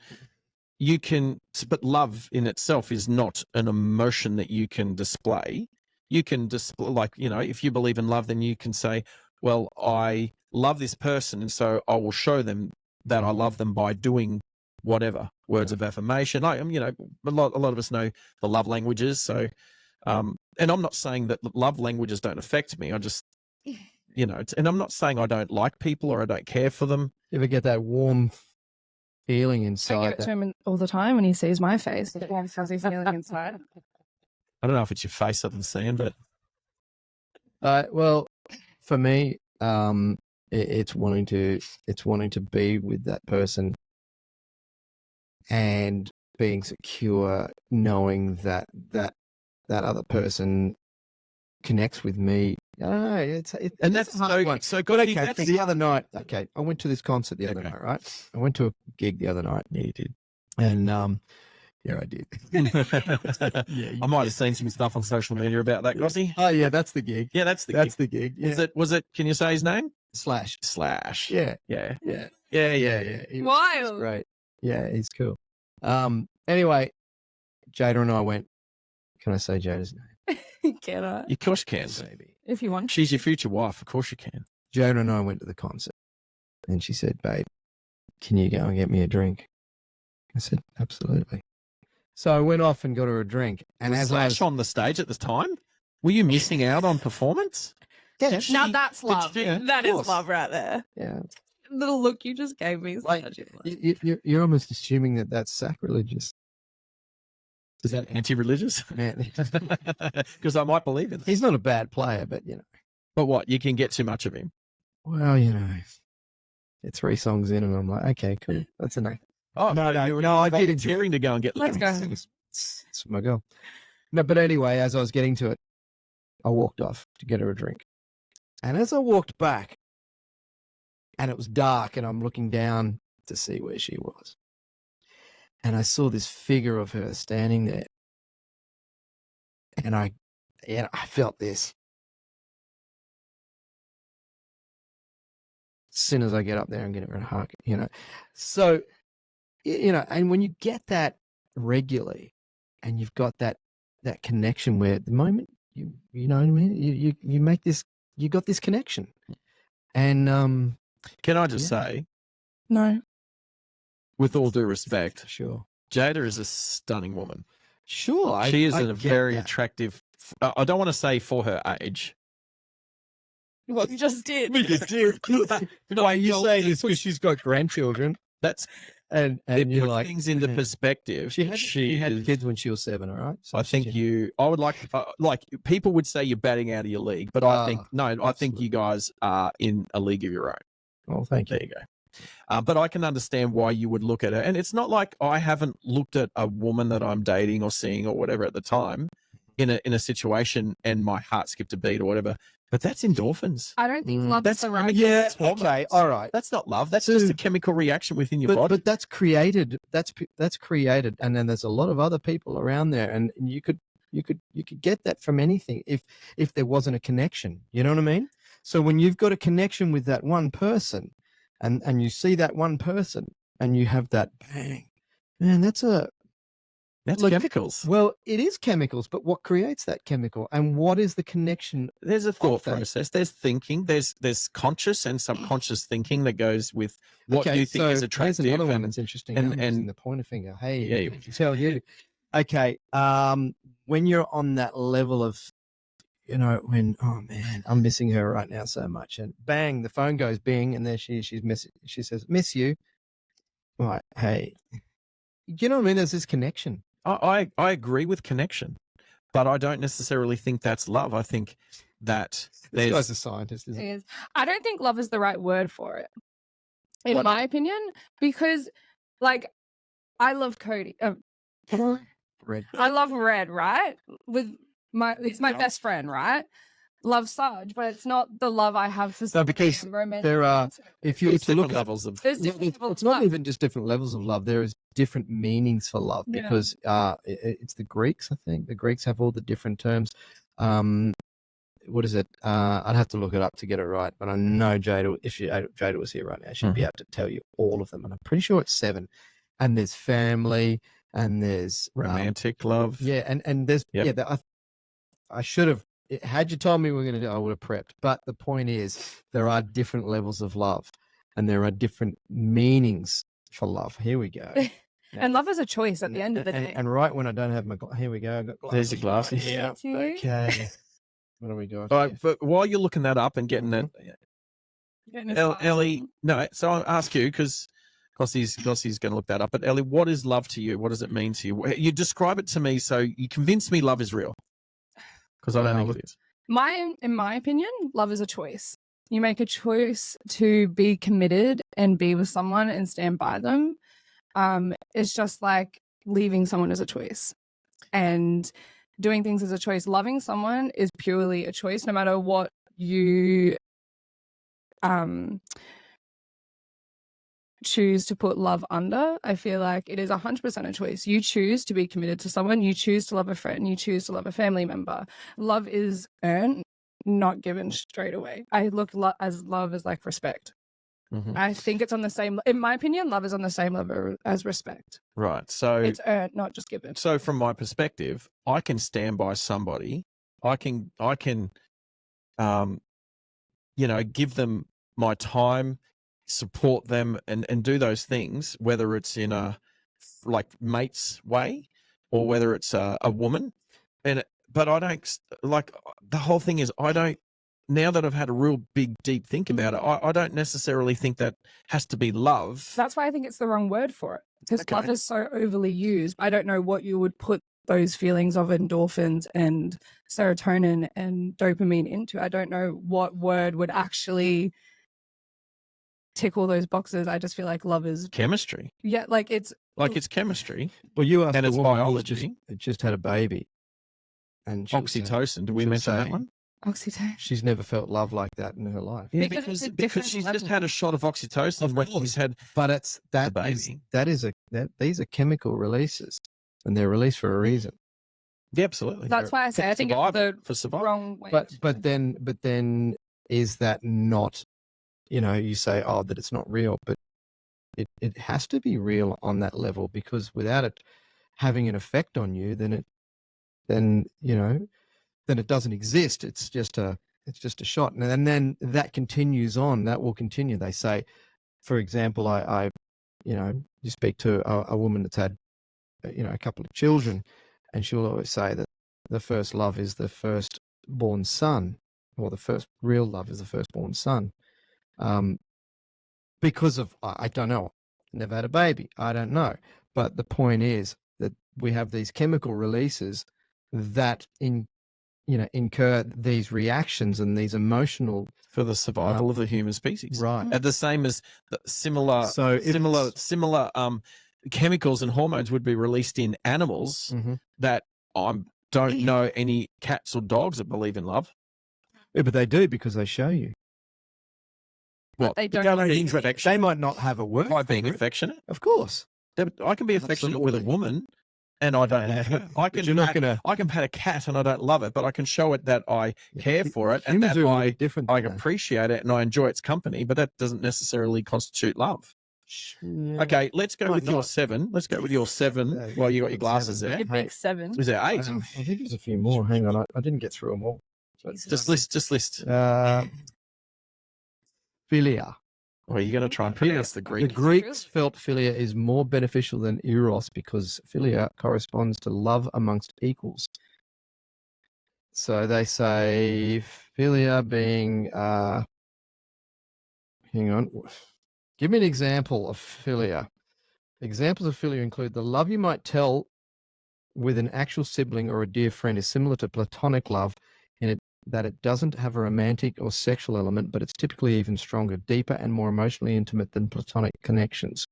But love in itself is not an emotion that you can display. You can display, like, if you believe in love, then you can say, well, I love this person, and so I will show them that I love them by doing whatever, words of affirmation. A lot of us know the love languages. So, and I'm not saying that love languages don't affect me. I just, and I'm not saying I don't like people or I don't care for them. You ever get that warm feeling inside? I give it to him all the time when he sees my face. The warm fuzzy feeling inside. I don't know if it's your face I'm seeing, but well, for me, it's wanting to be with that person and being secure, knowing that other person connects with me. I don't know. And that's a hard one. so But Gossy, okay, that's the other night, I went to this concert the other Okay. night, right? I went to a gig the other night. Yeah, you did. And yeah, I did. I might have seen some stuff on social media about that, Gossy. Oh yeah, that's the gig. Yeah, that's the That's gig. the gig. Yeah. Was it? Can you say his name? Slash. Yeah. Yeah. He was Wild. great. Yeah, he's cool. Anyway, Jada and I went. Can I say Jada's name? Can I? Of course you can. Maybe. If you want. She's your future wife. Of course you can. Jada and I went to the concert, and she said, "Babe, can you go and get me a drink?" I said, "Absolutely." So I went off and got her a drink, and Was as I was Slash on the stage at the time, were you missing out on performance? yes, Now that's love. yeah, That of is course. love right there. yeah, Little look you just gave me. is Like, such a love. you're almost assuming that that's sacrilegious. Is that anti-religious? Man, Because I might believe it. he's not a bad player, but you know. But what? You can get too much of him. Well, you know, it's 3 songs in, and I'm like, okay, cool, that's enough. Oh No, you were I did enjoy volunteering to go and get. Let's go. It's my girl. No, but anyway, as I was getting to it, I walked off to get her a drink. And as I walked back, and it was dark, and I'm looking down to see where she was. And I saw this figure of her standing there. And I felt this. As soon as I get up there and get her a hug, you know. So, you know, and when you get that regularly, and you've got that connection where at the moment you know what I mean, you make this, you got this connection, and Can I just Yeah. say, No. with all due respect, sure, Jada is a stunning woman. sure, She is I a get very that. attractive. I don't want to say for her age. What you just did. No, you say this because she's got grandchildren, That's and it you're puts like, things into yeah. perspective. She had is- kids when she was 7, all right. So I think she- I would like people would say you're batting out of your league, but I think no. I think absolutely. you guys are in a league of your own. Oh, thank you. There you go. But I can understand why you would look at her, and it's not like I haven't looked at a woman that I'm dating or seeing or whatever at the time in a situation, and my heart skipped a beat or whatever. But that's endorphins. I don't think Mm. love That's is the right. Yeah, That's hormones. okay, all right. That's not love. That's just a chemical reaction within your body. But that's created. That's created, and then there's a lot of other people around there, and you could get that from anything if there wasn't a connection. You know what I mean? So when you've got a connection with that one person, and you see that one person, and you have that bang, man, that's look, chemicals. well, it is chemicals, but what creates that chemical, and what is the connection? There's a thought that. process. There's thinking. There's conscious and subconscious thinking that goes with what you think is attractive. Here's another one and- that's interesting. and- I'm using the pointer finger. Hey, Yeah, I can tell you. Okay, when you're on that level of, you know, when oh man, I'm missing her right now so much, and bang, the phone goes bing, and there she's missing. She says, "Miss you." Right? Hey, you know what I mean? There's this connection. I agree with connection, but I don't necessarily think that's love. I think that This guy's there's a scientist, isn't he? Is. I don't think love is the right word for it, in What? my opinion, because like I love Cody. Red. I love Red, right? It's my best friend, right? Love Sarge, but it's not the love I have for No, because some romantic. there are- If you it's to look different at levels of. There's Yeah, different it's levels it's of not love. even just different levels of love. There is different meanings for love Yeah. because it's the Greeks. I think the Greeks have all the different terms. What is it? I'd have to look it up to get it right, but I know Jada. If Jada was here right now, she'd be able to tell you all of them, and I'm pretty sure it's 7. And there's family, and there's Romantic love. yeah, and there's Yep. yeah. I should have. Had you told me we were going to do, I would have prepped. But the point is, there are different levels of love, and there are different meanings for love. Here we go. And love is a choice at the end of the day. And right when I don't have my here we go. I've got glasses. There's your glasses. Yeah. To you. Okay. What do we got? All right, but while you're looking that up and getting that, Getting his Ellie, no. So I'll ask you because Gossy's going to look that up. But Ellie, what is love to you? What does it mean to you? You describe it to me, so you convince me love is real. Because I don't think it is. In my opinion, love is a choice. You make a choice to be committed and be with someone and stand by them. It's just like leaving someone is a choice, and doing things is a choice. Loving someone is purely a choice, no matter what you choose to put love under. I feel like it is 100% a choice. You choose to be committed to someone, you choose to love a friend, you choose to love a family member. Love is earned, not given straight away. I look as love as like respect. I think it's on the same, in my opinion, love is on the same level as respect. Right. So it's earned, not just given. So from my perspective, I can stand by somebody. I can, give them my time, support them, and do those things, whether it's in a like mate's way or whether it's a woman. But I don't like, the whole thing is, I don't, now that I've had a real big, deep think about it, I don't necessarily think that has to be love. That's why I think it's the wrong word for it, because love is so overly used. I don't know what you would put those feelings of endorphins and serotonin and dopamine into. I don't know what word would actually tick all those boxes. I just feel like love is chemistry. Yeah, like it's chemistry. Well, you asked and it's biology. Just had a baby, and oxytocin. Did we mention that one? Oxytocin. She's never felt love like that in her life. Yeah, because she's just had a shot of oxytocin when she's had. But these are chemical releases, and they're released for a reason. Yeah, absolutely. That's why I say I think it's the wrong way. But then is that not? You say, oh, that it's not real, but it has to be real on that level, because without it having an effect on you, then it doesn't exist. It's just a shot, and then that continues on. That will continue. They say, for example, you speak to a woman that's had, a couple of children, and she'll always say that the first love is the firstborn son, or the first real love is the firstborn son. Because of, I don't know, never had a baby, I don't know. But the point is that we have these chemical releases that incur these reactions and these emotional for the survival of the human species, right? And the same as similar chemicals and hormones would be released in animals that I don't know any cats or dogs that believe in love. Yeah, but they do, because they show you. What? They don't. They might not have a word. By being affectionate, of course. I can be affectionate with a woman, and I don't have it. I can pet a cat, and I don't love it, but I can show it that I care for it, and that I appreciate it, and I enjoy its company. But that doesn't necessarily constitute love. Yeah. Okay, let's go with your 7. Let's go with your 7. Well, you got your glasses there. Your big 7. Is there 8? I think there's a few more. Hang on, I didn't get through them all. Just list. Philia. Well, you're going to try and pronounce the Greek. The Greeks felt philia is more beneficial than eros, because philia corresponds to love amongst equals. So they say philia being, hang on, give me an example of philia. Examples of philia include: the love you might tell with an actual sibling or a dear friend is similar to platonic love in that it doesn't have a romantic or sexual element, but it's typically even stronger, deeper, and more emotionally intimate than platonic connections.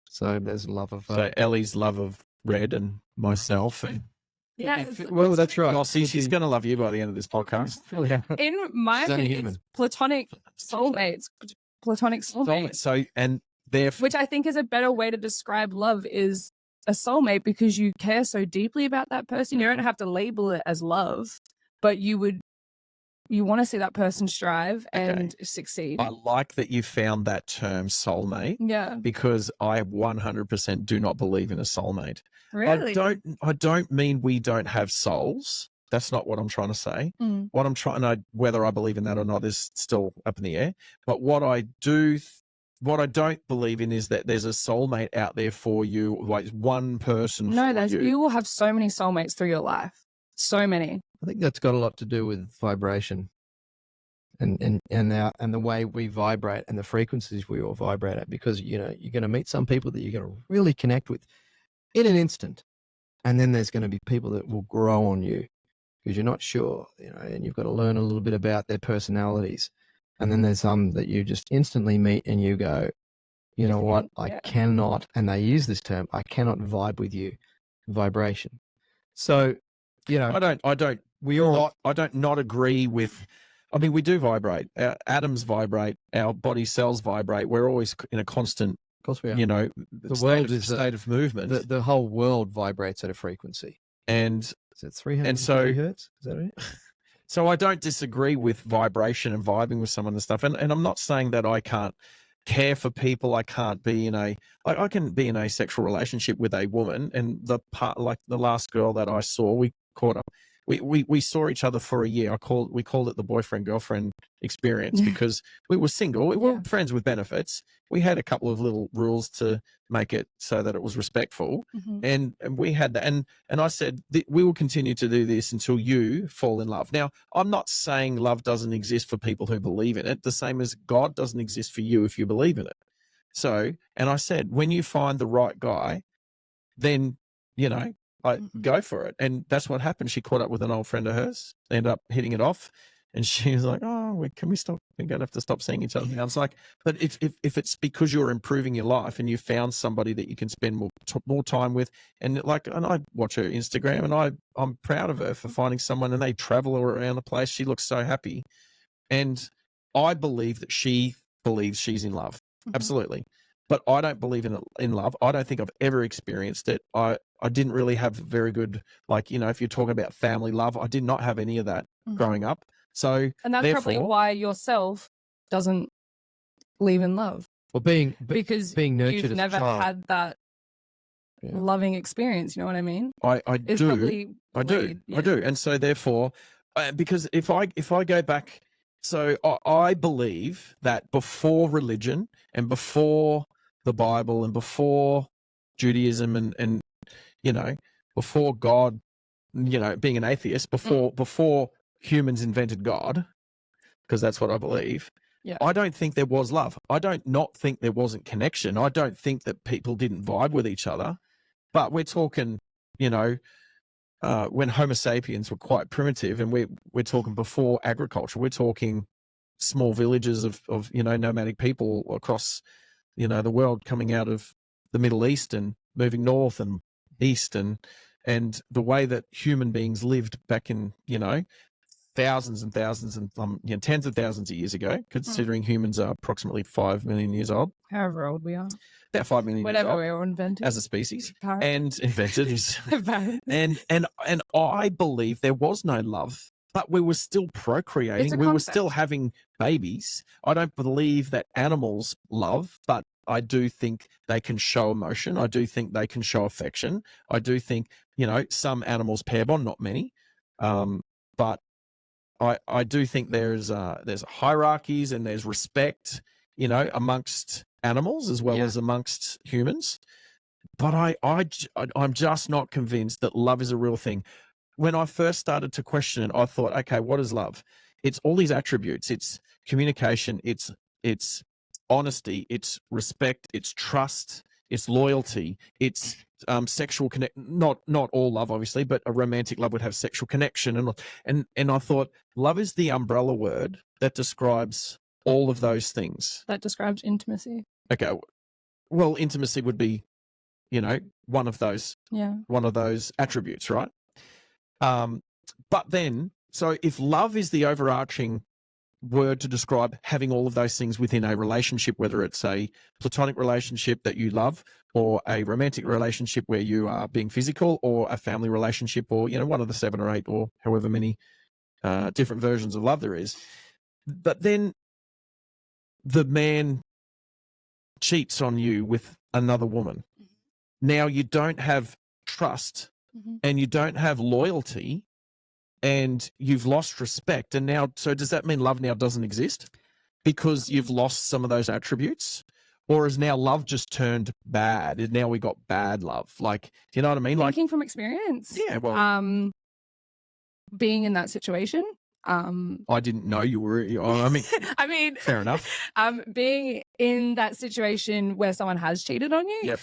So there's love of... So Elly's love of red and myself. And yeah. Well, that's right. Gossy, she's going to love you by the end of this podcast. In my opinion, it's platonic soulmates. Platonic soulmates. So, and which I think is a better way to describe love, is a soulmate, because you care so deeply about that person. You don't have to label it as love, but you want to see that person strive and succeed. I like that you found that term soulmate. Yeah. Because I 100% do not believe in a soulmate. Really? I don't mean we don't have souls. That's not what I'm trying to say. What I'm trying to, whether I believe in that or not is still up in the air. But what I don't believe in is that there's a soulmate out there for you, like one person. No, you will have so many soulmates through your life. So many. I think that's got a lot to do with vibration, and the way we vibrate and the frequencies we all vibrate at. Because you're going to meet some people that you're going to really connect with in an instant, and then there's going to be people that will grow on you because you're not sure, and you've got to learn a little bit about their personalities. And then there's some that you just instantly meet and you go, you know what, I Yeah. cannot, and they use this term, I cannot vibe with you, vibration. So, you know, I don't not agree with. I mean, we do vibrate. Our atoms vibrate. Our body cells vibrate. We're always in a constant, of course we are. you know, The world is state of movement. the whole world vibrates at a frequency. And Is it 350 hertz? Is that it? So I don't disagree with vibration and vibing with someone and stuff. And I'm not saying that I can't care for people. I can't be in I can be in a sexual relationship with a woman. And like the last girl that I saw, we caught up. We saw each other for a year. We called it the boyfriend girlfriend experience because we were single. We were friends with benefits. We had a couple of little rules to make it so that it was respectful, and we had that. And I said we will continue to do this until you fall in love. Now, I'm not saying love doesn't exist for people who believe in it, the same as God doesn't exist for you if you believe in it. So, and I said, when you find the right guy, then go for it. And that's what happened. She caught up with an old friend of hers. They ended up hitting it off. And she was like, oh, can we stop? We're going to have to stop seeing each other now. It's like, but if it's because you're improving your life and you found somebody that you can spend more time with, and I watch her Instagram and I'm proud of her for finding someone, and they travel around the place. She looks so happy. And I believe that she believes she's in love. Absolutely. But I don't believe in love. I don't think I've ever experienced it. I didn't really have very good, if you're talking about family love, I did not have any of that growing up. So, and that's probably why yourself doesn't believe in love. Well, because being nurtured you've as never a child. had that loving experience. You know what I mean? I do. I do. And so therefore, because if I go back, so I believe that before religion and before the Bible and before Judaism and before God, being an atheist, before humans invented God, because that's what I believe. Yeah. I don't think there was love. I don't not think there wasn't connection. I don't think that people didn't vibe with each other. But we're talking, when Homo sapiens were quite primitive, and we're talking before agriculture. We're talking small villages of nomadic people across the world, coming out of the Middle East and moving north and east, and the way that human beings lived back in thousands and thousands and tens of thousands of years ago, considering humans are approximately 5 million years old. However old we are. About 5 million years old. Whatever we were invented. As a species. Apparently. And invented is and I believe there was no love, but we were still procreating. We were still having babies. I don't believe that animals love, but I do think they can show emotion. I do think they can show affection. I do think, some animals pair bond, not many. But I do think there's hierarchies and there's respect, amongst animals as well as amongst humans. But I'm just not convinced that love is a real thing. When I first started to question it, I thought, okay, what is love? It's all these attributes. It's communication. It's honesty. It's respect. It's trust. It's loyalty. It's sexual connect. Not all love, obviously, but a romantic love would have sexual connection. And I thought love is the umbrella word that describes all of those things. That describes intimacy. Okay. Well, intimacy would be, one of those attributes, right? But then, so if love is the overarching word to describe having all of those things within a relationship, whether it's a platonic relationship that you love, or a romantic relationship where you are being physical, or a family relationship, or, one of the 7 or 8 or however many different versions of love there is. But then the man cheats on you with another woman. Now you don't have trust and you don't have loyalty and you've lost respect. And now, so does that mean love now doesn't exist because you've lost some of those attributes? Or is now love just turned bad? And now we got bad love? Like, do you know what I mean? Thinking from experience. Yeah, well. Being in that situation. I didn't know you were. I mean, fair enough. Being in that situation where someone has cheated on you,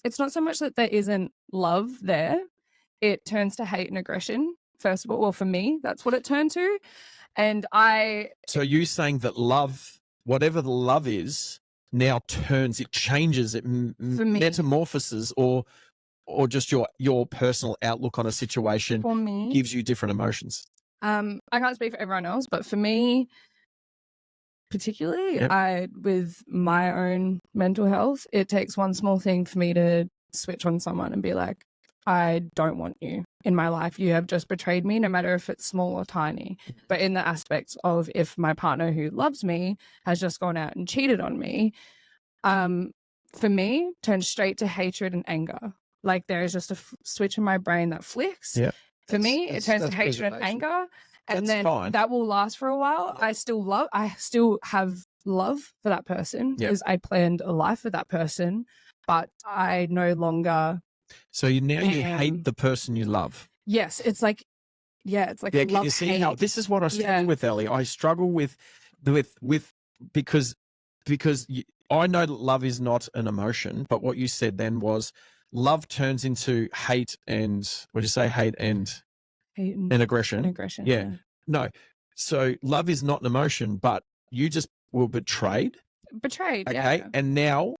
it's not so much that there isn't love there. It turns to hate and aggression. First of all, well, for me, that's what it turned to. And So you saying that love whatever the love is now it changes, it metamorphoses, or just your personal outlook on a situation For me, gives you different emotions. I can't speak for everyone else, but for me, particularly, with my own mental health, it takes one small thing for me to switch on someone and be like, I don't want you in my life. You have just betrayed me, no matter if it's small or tiny. But in the aspects of if my partner who loves me has just gone out and cheated on me, for me, turns straight to hatred and anger. Like there is just a switch in my brain that flicks. Yeah. For me, it turns to hatred and anger. And That's then fine. that will last for a while. I still have love for that person because I planned a life with that person, but I no longer. So you hate the person you love. Yes, it's like, love, you see hate. how this is what I struggle with, Ellie. I struggle with because I know that love is not an emotion, but what you said then was love turns into hate and what did you say? Hate and aggression. Aggression. Yeah. No. So love is not an emotion, but you just were betrayed. Betrayed. Okay. Yeah. And now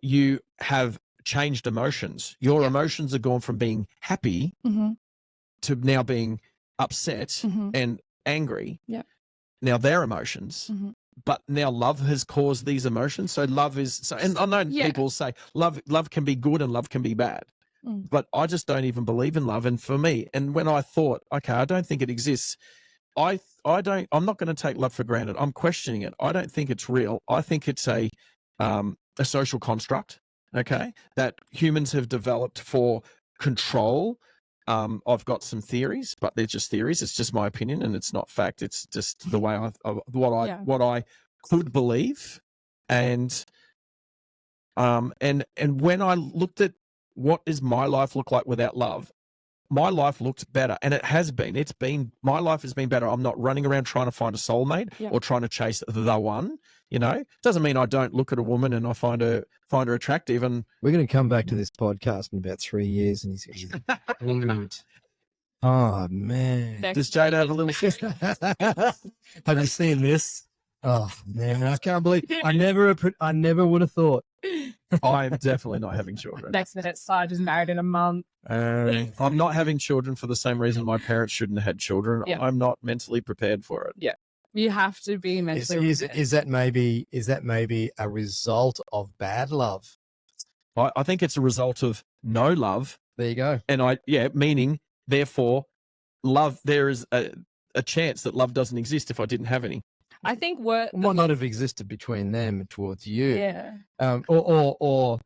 you have changed emotions. Your emotions are gone from being happy to now being upset and angry. Yeah. Now they're emotions. But now love has caused these emotions. So love is and I know people say love can be good and love can be bad. But I just don't even believe in love. And for me, and when I thought, okay, I don't think it exists, I'm not going to take love for granted. I'm questioning it. I don't think it's real. I think it's a social construct, okay, that humans have developed for control. I've got some theories, but they're just theories. It's just my opinion and it's not fact. It's just the way what I could believe. And when I looked at what does my life look like without love, my life looked better, and it has been. My life has been better. I'm not running around trying to find a soulmate or trying to chase the one. You know, doesn't mean I don't look at a woman and I find her attractive. And we're going to come back to this podcast in about 3 years, and he's going to. Oh man! Does Jade have a little? Have you seen this? Oh man, I can't believe I never would have thought. I'm definitely not having children. Next minute, Sarge is married in a month. I'm not having children for the same reason my parents shouldn't have had children. Yeah. I'm not mentally prepared for it. Yeah, you have to be mentally. Is that maybe a result of bad love? I think it's a result of no love. There you go. And meaning therefore, love. There is a chance that love doesn't exist if I didn't have any. I think might not have existed between them and towards you. Yeah. Or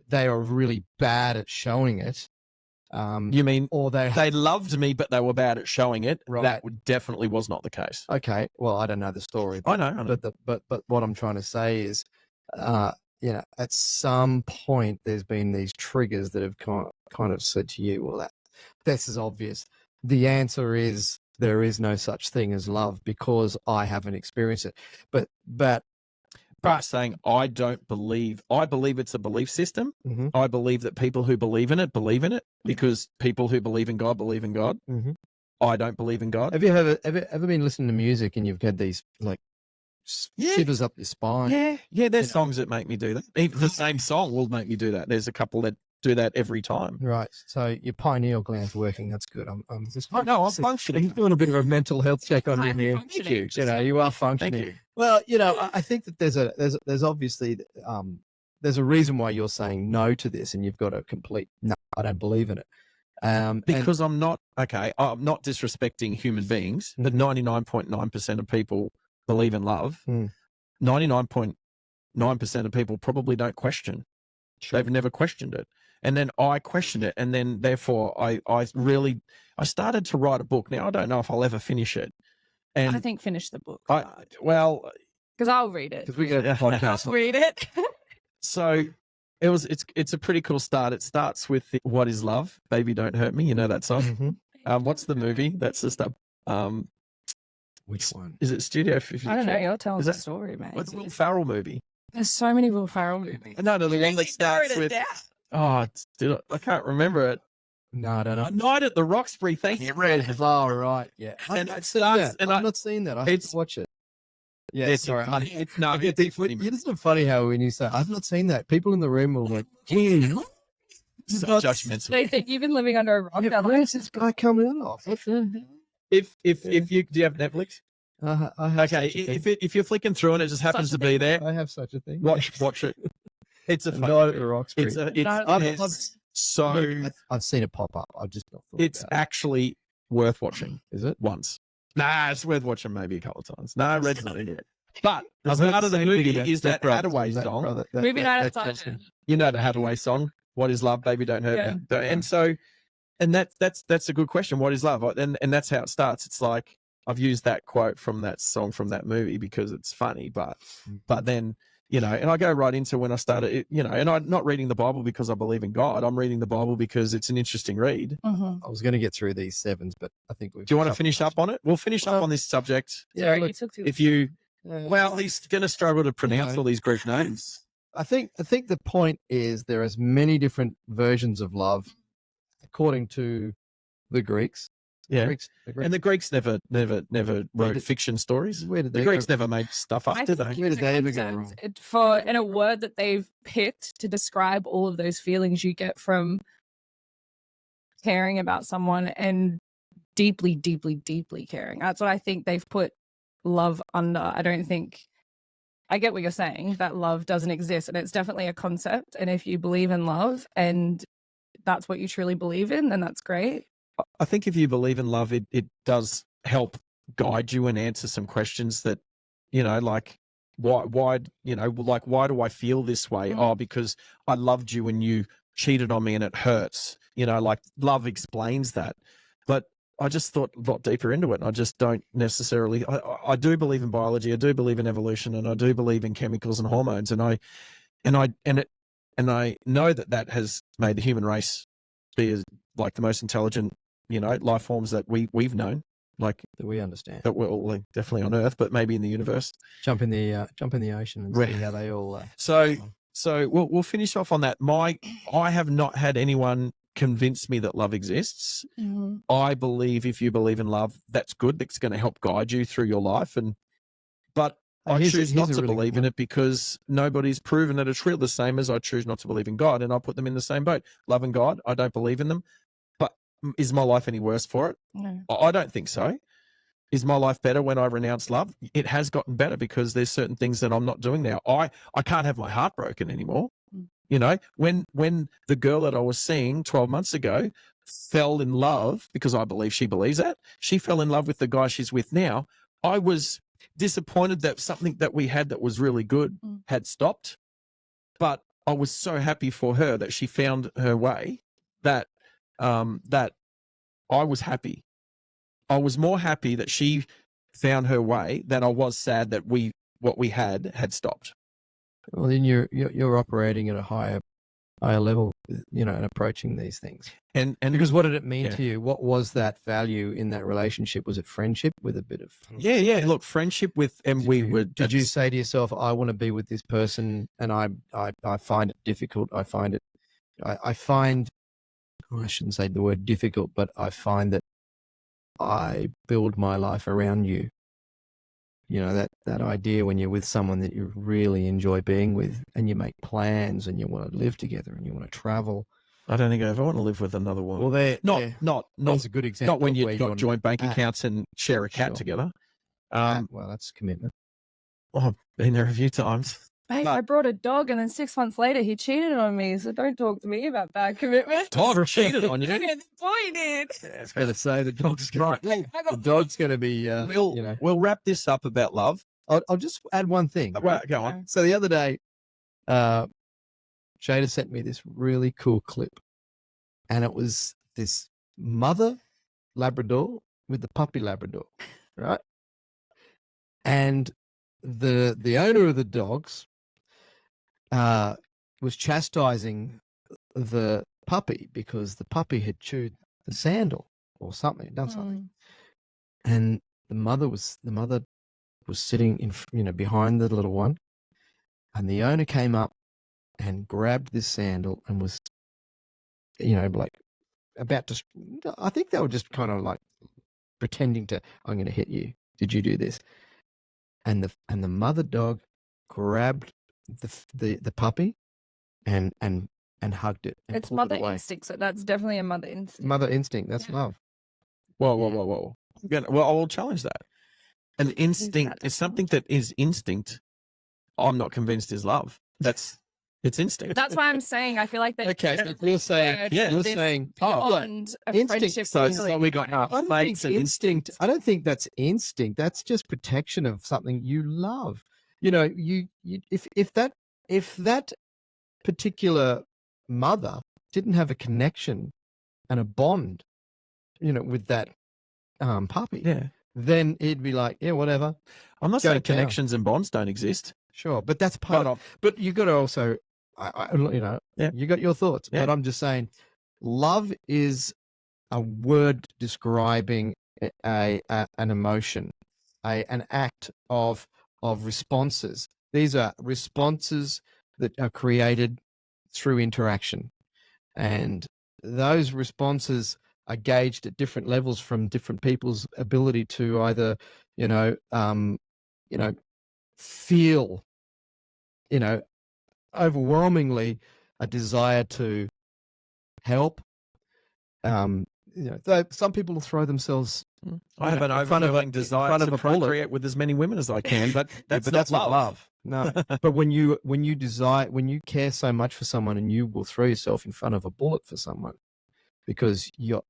they are really bad at showing it. You mean, or they loved me, but they were bad at showing it. Right. That definitely was not the case. Okay. Well, I don't know the story. I know. But what I'm trying to say is, at some point there's been these triggers that have kind of said to you, well, this is obvious. The answer is there is no such thing as love because I haven't experienced it. But saying I believe it's a belief system. Mm-hmm. I believe that people who believe in it because people who believe in God believe in God. Mm-hmm. I don't believe in God. Have you ever been listening to music and you've had these like shivers up your spine? Yeah. There's songs that make me do that. Even the same song will make me do that. There's a couple that do that every time. Right. So your pineal gland's working. That's good. I'm functioning. He's doing a bit of a mental health check on you here. Thank you. You are functioning. Thank you. Well, I think that there's obviously there's a reason why you're saying no to this, and you've got a complete no. I don't believe in it. Because I'm not disrespecting human beings, but 99.9% of people believe in love. 99.9% of people probably don't question. Sure. They've never questioned it. And then I questioned it. And then therefore I started to write a book. Now I don't know if I'll ever finish it. And I think finish the book. Because I'll read it. Because we got a podcast. Read it. So it's a pretty cool start. It starts with What is Love? Baby Don't Hurt Me. You know that song? Mm-hmm. What's the movie? That's just which one? Is it Studio 54? I don't know. You're telling the story, mate. What's the Will Ferrell movie? There's so many Will Ferrell movies. No, the one that starts with... I can't remember it. No, I don't know. Night at the Roxbury. Thank you. Oh, right. Yeah. And it starts... I've not seen that. I have to watch it. Yeah, It's sorry. funny. It's no, It's it's funny. isn't funny how when you say, I've not seen that, people in the room will like, So not- judgmental. They think you've been living under a rock. They're like, where's this guy coming off? If you do you have Netflix? I have Okay, such a thing. if you're flicking through and it just happens Such to a be thing. there, I have such a thing. watch it. It's a And fun. not at the Roxbury. It's so I've seen it pop up. I've just not thought it's about actually worth watching it. Is it? once. Nah, it's worth watching maybe a couple of times. No, Red's not in it. But There's part that of the same movie video, is that brother, Hathaway that song. brother, Movie night that outside. Justin. You know the Hathaway song, "What is love, baby? Don't hurt Yeah. me." And so, and that's a good question. What is love? And that's how it starts. It's like I've used that quote from that song from that movie because it's funny, but then and I go right into when I started, and I'm not reading the Bible because I believe in God. I'm reading the Bible because it's an interesting read. Mm-hmm. I was going to get through these sevens, but I think we've. Do you want to finish up on it? We'll finish up on this subject. Yeah, Sorry, look, you took too If you, well, he's going to struggle to pronounce all these Greek names. I think the point is there is many different versions of love, according to the Greeks. Yeah. The And the Greeks never wrote did- fiction stories. Where did The they Greeks go? never made stuff up, I did think they? Where did it's a they ever go concept wrong? in a word that they've picked to describe all of those feelings you get from caring about someone and deeply, deeply, deeply caring. That's what I think they've put love under. I don't think I get what you're saying, that love doesn't exist, and it's definitely a concept. And if you believe in love and that's what you truly believe in, then that's great. I think if you believe in love, it does help guide you and answer some questions that, like why do I feel this way? Mm. Oh, because I loved you and you cheated on me and it hurts. Like love explains that. But I just thought a lot deeper into it. And I just don't necessarily, I do believe in biology. I do believe in evolution, and I do believe in chemicals and hormones. And I know that has made the human race be like the most intelligent, life forms that we've known, like That we understand. that we're all, like, definitely on Earth, but maybe in the universe. Jump in the ocean and Right. see how they all. So we'll finish off on that. I have not had anyone convince me that love exists. Mm-hmm. I believe if you believe in love, that's good. That's going to help guide you through your life. But I choose not to believe in it because nobody's proven that it's real. The same as I choose not to believe in God, and I put them in the same boat. Love and God, I don't believe in them. But is my life any worse for it? No. I don't think so. Is my life better when I renounce love? It has gotten better because there's certain things that I'm not doing now. I can't have my heart broken anymore. When the girl that I was seeing 12 months ago fell in love, because I believe she believes that, she fell in love with the guy she's with now. I was disappointed that something that we had that was really good had stopped. But I was so happy for her that she found her way that I was happy. I was more happy that she found her way than I was sad that what we had stopped. Well, then you're operating at a higher level, and approaching these things. And Because what did it mean Yeah. to you? What was that value in that relationship? Was it friendship with a bit of? yeah. Look, friendship with, and Did you say to yourself, "I want to be with this person," and I find it difficult. I find. Oh, I shouldn't say the word difficult, but I find that I build my life around you. That idea when you're with someone that you really enjoy being with, and you make plans, and you want to live together, and you want to travel. I don't think I ever want to live with another woman. Well, Not that's a good example. not when of you've where got want- joint bank accounts and share a cat Sure. together. well, that's commitment. I've been there a few times. Babe, But- I brought a dog, and then 6 months later, he cheated on me. So don't talk to me about bad commitment. Dog cheated on you. Yeah, the boy did. It's fair to say the dog's Right. the dog's going to be. We'll wrap this up about love. I'll just add one thing. Well, go on. So the other day, Jada sent me this really cool clip, and it was this mother Labrador with the puppy Labrador, right? And the owner of the dogs was chastising the puppy because the puppy had chewed the sandal or something, done something, and the mother was sitting behind the little one, and the owner came up and grabbed this sandal and was, like about to. I think they were just kind of like pretending to, "I'm going to hit you. Did you do this?" and the mother dog grabbed the puppy and hugged it. And It's pulled mother it away. instinct, so that's definitely a mother instinct. Mother instinct. That's love. Whoa. Well, I will challenge that. An instinct is something that is instinct. I'm not convinced is love. It's instinct. That's why I'm saying I feel like that. Okay, so you're saying, you're saying, beyond a instinct. friendship. So we got I don't mates think and instinct. I don't think that's instinct. That's just protection of something you love. You know, if that particular mother didn't have a connection and a bond, you know, with that puppy, then it'd be like, yeah, whatever. I'm not saying connections and bonds don't exist. Sure, but that's part of. But you got to also, you got your thoughts. Yeah. But I'm just saying, love is a word describing an emotion, an act of responses. These are responses that are created through interaction, and those responses are gauged at different levels from different people's ability to either, feel, overwhelmingly a desire to help. Some people will throw themselves. I have an overwhelming desire to procreate with as many women as I can, but that's not love. No, but when you care so much for someone, and you will throw yourself in front of a bullet for someone, because your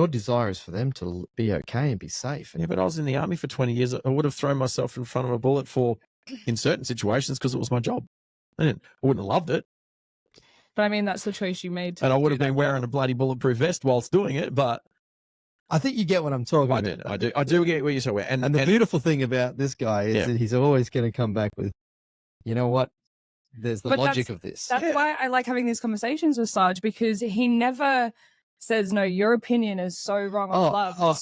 desire is for them to be okay and be safe. Yeah, but I was in the army for 20 years. I would have thrown myself in front of a bullet in certain situations because it was my job. I wouldn't have loved it. But I mean, that's the choice you made. And I would have been wearing a bloody bulletproof vest whilst doing it, but I think you get what I'm talking about. I do get what you're saying. And the beautiful thing about this guy is that he's always going to come back with, you know what? There's the logic of this. That's why I like having these conversations with Sarge, because he never says, no, your opinion is so wrong on love. I'm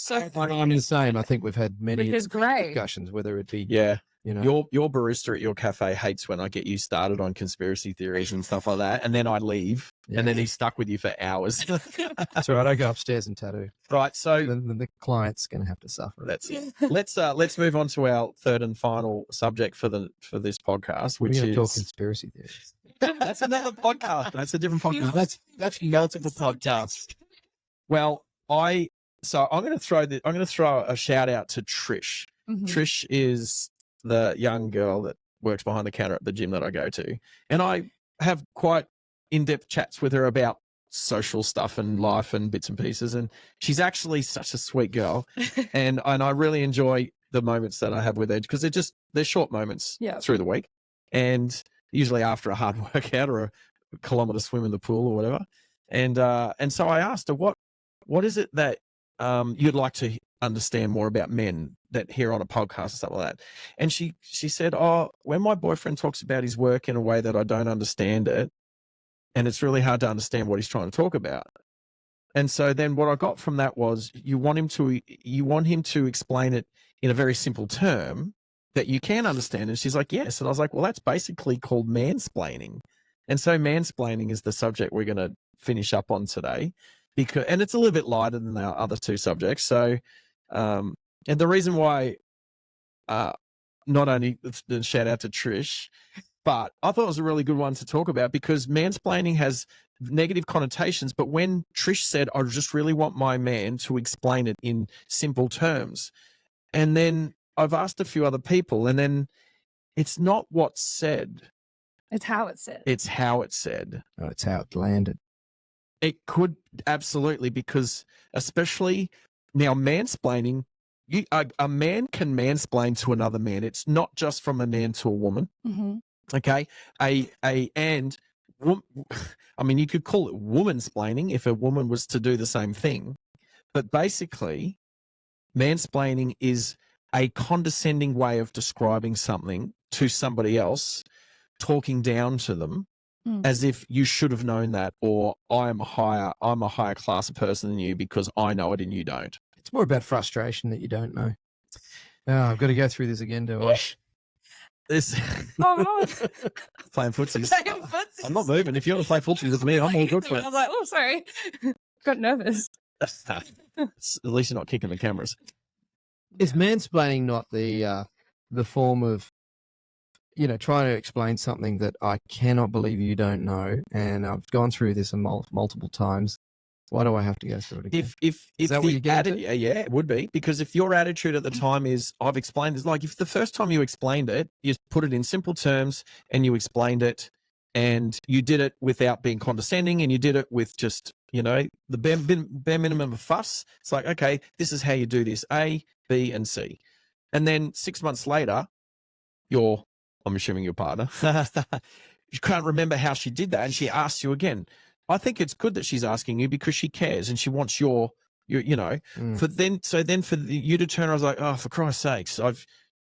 the same. I think we've had many discussions, whether it be your barista at your cafe hates when I get you started on conspiracy theories and stuff like that, and then I leave, and then he's stuck with you for hours. That's all right. I go upstairs and tattoo. Right, so the client's going to have to suffer. That's it. Let's move on to our third and final subject for this podcast, which is talk conspiracy theories. That's another podcast. That's a different podcast. That's multiple podcasts. Well, I'm going to throw a shout out to Trish. Mm-hmm. Trish is the young girl that works behind the counter at the gym that I go to, and I have quite in-depth chats with her about social stuff and life and bits and pieces, and she's actually such a sweet girl. and I really enjoy the moments that I have with her, because they're short moments through the week, and usually after a hard workout or a kilometre swim in the pool or whatever. And so I asked her, what is it that you'd like to understand more about men that hear on a podcast and stuff like that? And she said, when my boyfriend talks about his work in a way that I don't understand it, and it's really hard to understand what he's trying to talk about. And so then what I got from that was, you want him to explain it in a very simple term that you can understand. And she's like, yes. And I was like, well, that's basically called mansplaining. And so mansplaining is the subject we're going to finish up on today, and it's a little bit lighter than our other two subjects. So, and the reason why, not only the shout out to Trish, but I thought it was a really good one to talk about, because mansplaining has negative connotations. But when Trish said, I just really want my man to explain it in simple terms, and then I've asked a few other people, and then it's not what's said. It's how it's said. It's how it's said. Oh, it's how it landed. It could, absolutely, because especially now mansplaining, a man can mansplain to another man. It's not just from a man to a woman. Mm-hmm. Okay. You could call it womansplaining if a woman was to do the same thing. But basically, mansplaining is a condescending way of describing something to somebody else, talking down to them, as if you should have known that, or I'm a higher class person than you because I know it and you don't. It's more about frustration that you don't know. Oh, I've got to go through this again, do I? Playing footsies. I'm not moving. If you want to play footsies with me, I'm all good for it. I was like, oh, sorry. Got nervous. At least you're not kicking the cameras. Is mansplaining not the the form of, trying to explain something that I cannot believe you don't know, and I've gone through this multiple times. Why do I have to go through it again? If that what you're getting to? yeah, it would be, because if your attitude at the time is, I've explained this, like if the first time you explained it, you put it in simple terms and you explained it, and you did it without being condescending, and you did it with just, the bare minimum of fuss. It's like, okay, this is how you do this, A, B, and C. And then 6 months later, I'm assuming your partner, you can't remember how she did that, and she asks you again. I think it's good that she's asking you because she cares and she wants your for you to turn around, I was like, oh, for Christ's sakes, I've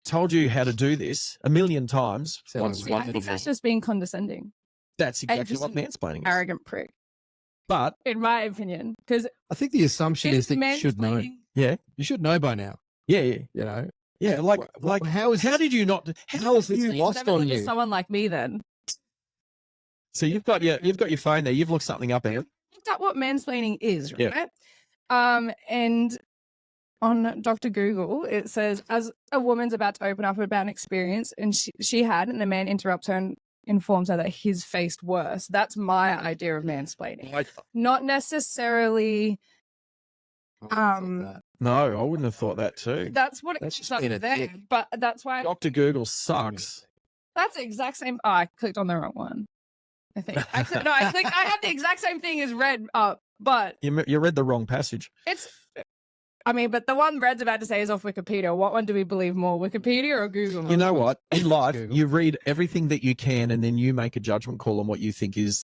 told you how to do this a million times. I think that's just being condescending. That's exactly what mansplaining is. Arrogant prick. But in my opinion, because I think the assumption is that you should know. Yeah, you should know by now. Yeah. Yeah, like how did you not? How is this lost on you? Someone like me, then. So you've got your phone there. You've looked something up, Anne. Looked up what mansplaining is, right? Yeah. And on Dr. Google, it says, as a woman's about to open up about an experience, and she had, and a man interrupts her and informs her that he's faced worse. That's my idea of mansplaining. Not necessarily. No, I wouldn't have thought that too. That's what it's up there, but that's why Dr. Google sucks. That's the exact same. Oh, I clicked on the wrong one. I think I had the exact same thing as read up, but you read the wrong passage. But the one Red's about to say is off Wikipedia. What one do we believe more, Wikipedia or Google? You know what? In life, you read everything that you can, and then you make a judgment call on what you think is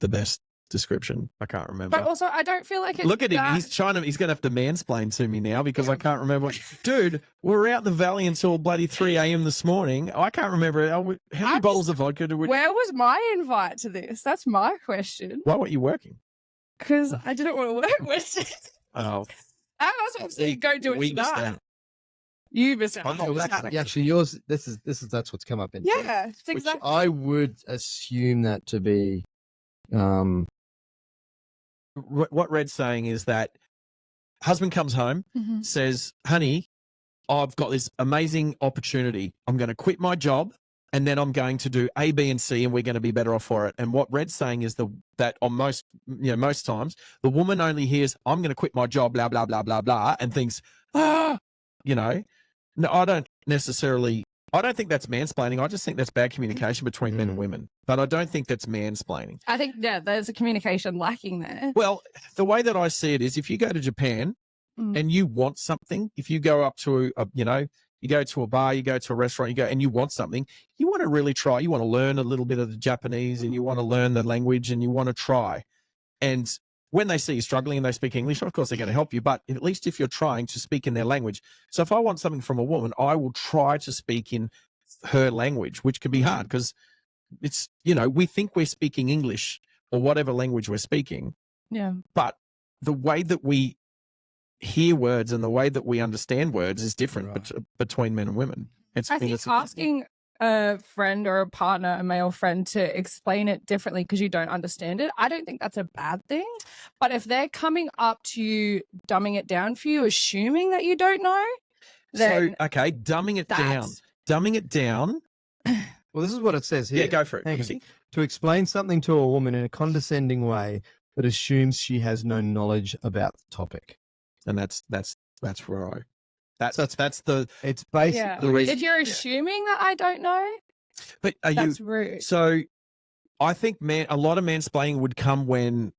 the best description. I can't remember. But also, I don't feel like it's Look at him. He's going to have to mansplain to me now because I can't remember. Dude, we were out in the valley until bloody 3 a.m. this morning. I can't remember. How many bottles of vodka did we... Where was my invite to this? That's my question. Why weren't you working? Because I didn't want to work with it. Oh. I was supposed to go do it tonight. You missed out. Actually, yours, that's what's come up in. Yeah, it's exactly. I would assume that to be... What Red's saying is that husband comes home, says, honey, I've got this amazing opportunity. I'm going to quit my job and then I'm going to do A, B, and C, and we're going to be better off for it. And what Red's saying is that on most times, the woman only hears, I'm going to quit my job, blah, blah, blah, blah, blah, and thinks, no, I don't think that's mansplaining. I just think that's bad communication between men and women. But I don't think that's mansplaining. I think, there's a communication lacking there. Well, the way that I see it is if you go to Japan and you want something, if you go up to, you go to a bar, you go to a restaurant, and you want something, you want to really try. You want to learn a little bit of the Japanese and you want to learn the language and you want to try. And when they see you struggling and they speak English, of course, they're going to help you. But at least if you're trying to speak in their language. So if I want something from a woman, I will try to speak in her language, which can be hard because it's, we think we're speaking English or whatever language we're speaking. Yeah. But the way that we hear words and the way that we understand words is different between men and women. I think asking a friend or a partner, a male friend, to explain it differently because you don't understand it, I don't think that's a bad thing. But if they're coming up to you, dumbing it down for you, assuming that you don't know, then dumbing it down. Well, this is what it says here. Yeah, go for it. To explain something to a woman in a condescending way that assumes she has no knowledge about the topic. And that's where it's basically the reason. If you're assuming that I don't know, but that's rude. So I think a lot of mansplaining would come when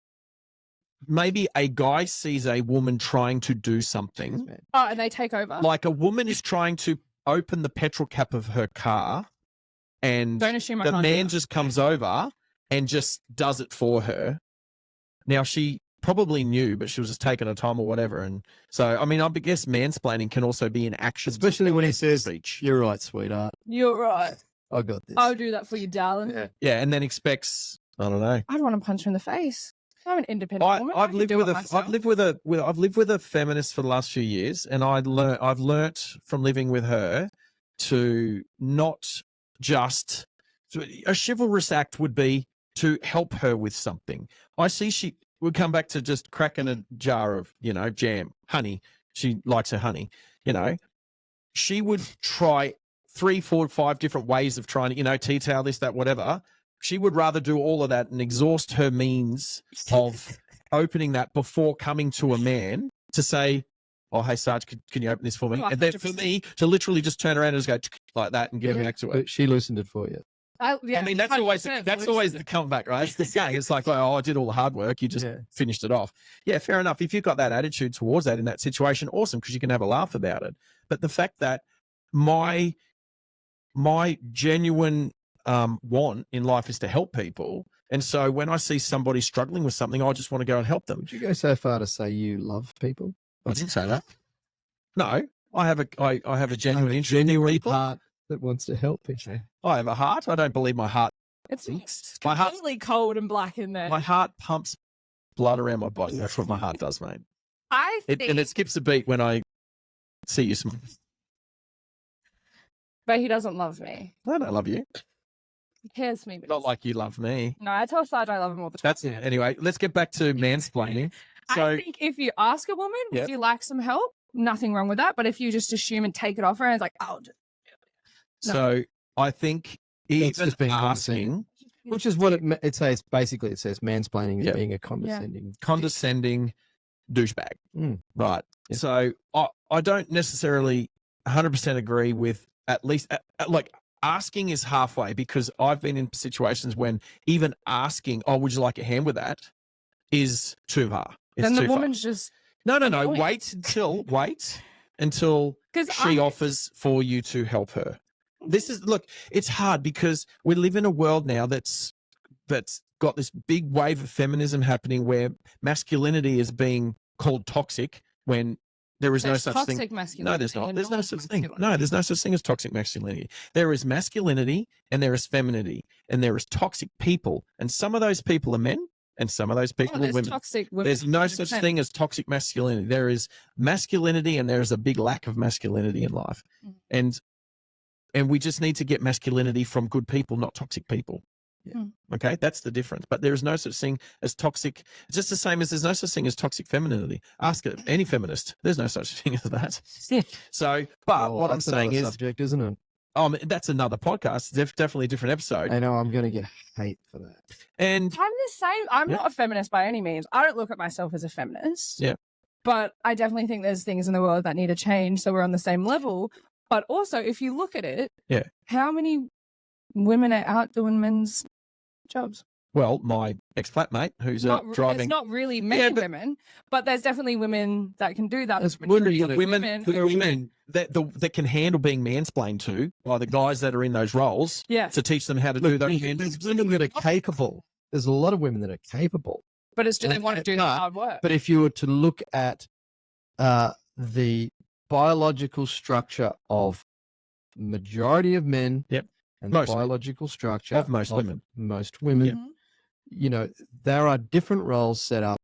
maybe a guy sees a woman trying to do something. Oh, and they take over. Like a woman is trying to open the petrol cap of her car, and don't assume the man just comes over and just does it for her. Now she probably knew, but she was just taking her time or whatever. And so, I guess mansplaining can also be an action. Especially when he says, you're right, sweetheart. You're right. I got this. I'll do that for you, darling. Yeah. And then expects, I don't know. I'd want to punch her in the face. I'm an independent woman. I've lived with a feminist for the last few years, and I've learnt from living with her to not just, a chivalrous act would be to help her with something. I see she would come back to just cracking a jar of, jam, honey. She likes her honey, she would try 3, 4, 5 different ways of trying to, tea towel, this, that, whatever. She would rather do all of that and exhaust her means of opening that before coming to a man to say, oh, hey, Sarge, can you open this for me? Oh, and then for 100%. me to literally just turn around and just go like that and get back to it. But she loosened it for you. I mean, that's always the comeback, right? It's the saying. It's like, oh, I did all the hard work. You just finished it off. Yeah, fair enough. If you've got that attitude towards that in that situation, awesome, because you can have a laugh about it. But the fact that my genuine want in life is to help people. And so when I see somebody struggling with something, I just want to go and help them. Would you go so far to say you love people? I didn't say that. No, I have a genuine interest in people. Heart that wants to help people. I have a heart. I don't believe my heart. It's My heart, completely cold and black in there. my heart pumps blood around my body. That's what my heart does, mate. I think, And it skips a beat when I see you smile. but he doesn't love me. I don't love you. He cares for me. But Not like you love me. no, I tell Sarge I love him all the time. That's it. Anyway, let's get back to mansplaining. So, I think if you ask a woman, would you like some help? Nothing wrong with that. But if you just assume and take it off her and it's like, oh, so I think It's even just being asking, which is what it says. Basically, it says mansplaining is being a condescending douchebag. Mm. Right. Yeah. So I don't necessarily 100% agree with, at least like, asking is halfway, because I've been in situations when even asking, oh, would you like a hand with that, is too far. It's then the too far. woman's just No. annoying. Wait until 'Cause she offers for you to help her. Look, it's hard because we live in a world now that's got this big wave of feminism happening where masculinity is being called toxic when there is no such thing. toxic masculinity. No, there's not. and There's no normal such thing. masculinity. No, there's no such thing as toxic masculinity. There is masculinity and there is femininity and there is toxic people. And some of those people are men and some of those people are there's women. toxic women. There's no such 100%. thing as toxic masculinity. There is masculinity and there is a big lack of masculinity in life. Mm. And we just need to get masculinity from good people, not toxic people. Yeah. Okay, that's the difference. But there is no such thing as toxic. It's just the same as there's no such thing as toxic femininity. Ask any feminist. There's no such thing as that. So, but what I'm saying is, subject, isn't it? that's another podcast. Definitely a different episode. I know I'm going to get hate for that. And I'm the same. I'm not a feminist by any means. I don't look at myself as a feminist. Yeah. But I definitely think there's things in the world that need to change so we're on the same level. But also, if you look at it, how many women are out doing men's jobs? well, my ex-flatmate who's driving. It's not really men, women, but there's definitely women that can do that. There's Majority of women that can handle being mansplained to by the guys that are in those roles to teach them how to do those. There's women that are capable. There's a lot of women that are capable. But it's just they want to do the hard work. But if you were to look at the biological structure of majority of men and the biological structure of most women, you know, there are different roles set up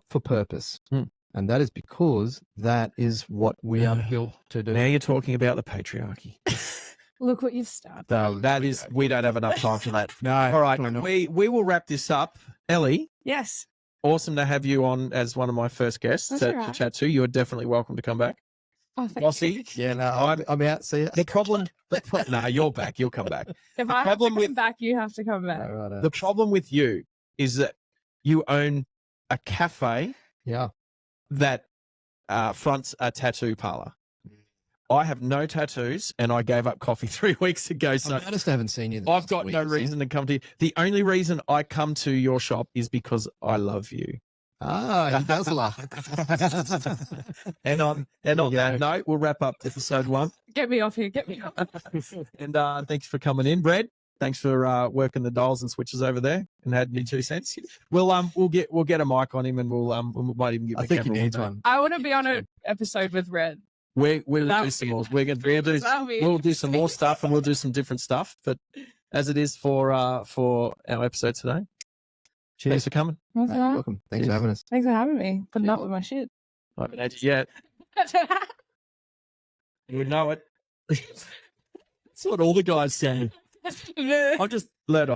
for purpose. And that is because that is what we are built to do. Now you're talking about the patriarchy. Look what you've started. We don't have enough time for that. No. All right. We will wrap this up. Elly. Yes. Awesome to have you on as one of my first guests to chat to. You are definitely welcome to come back. Oh, thank Gossy. you. Yeah, no, I'm out. See ya. The problem. No, you're back. You'll come back. If I have to come back, you have to come back. Right, the problem with you is that you own a cafe that fronts a tattoo parlor. I have no tattoos and I gave up coffee 3 weeks ago. So I just haven't seen you. I've got no reason to come to you. The only reason I come to your shop is because I love you. Ah, he does laugh. and on that note, we'll wrap up episode 1. Get me off here. Get me off. And thanks for coming in, Brad. Thanks for working the dials and switches over there and adding your 2 cents. We'll get a mic on him and we might even get. I think he needs one. I want to be on an episode with Red. We'll do some more. We'll do some more stuff and we'll do some different stuff. But as it is for our episode today. Cheers. Thanks for coming. That's all right. Welcome. Thanks for having us. Thanks for having me. Putting up with my shit. I haven't had you yet. You would know it. That's what all the guys say. I'm just let off.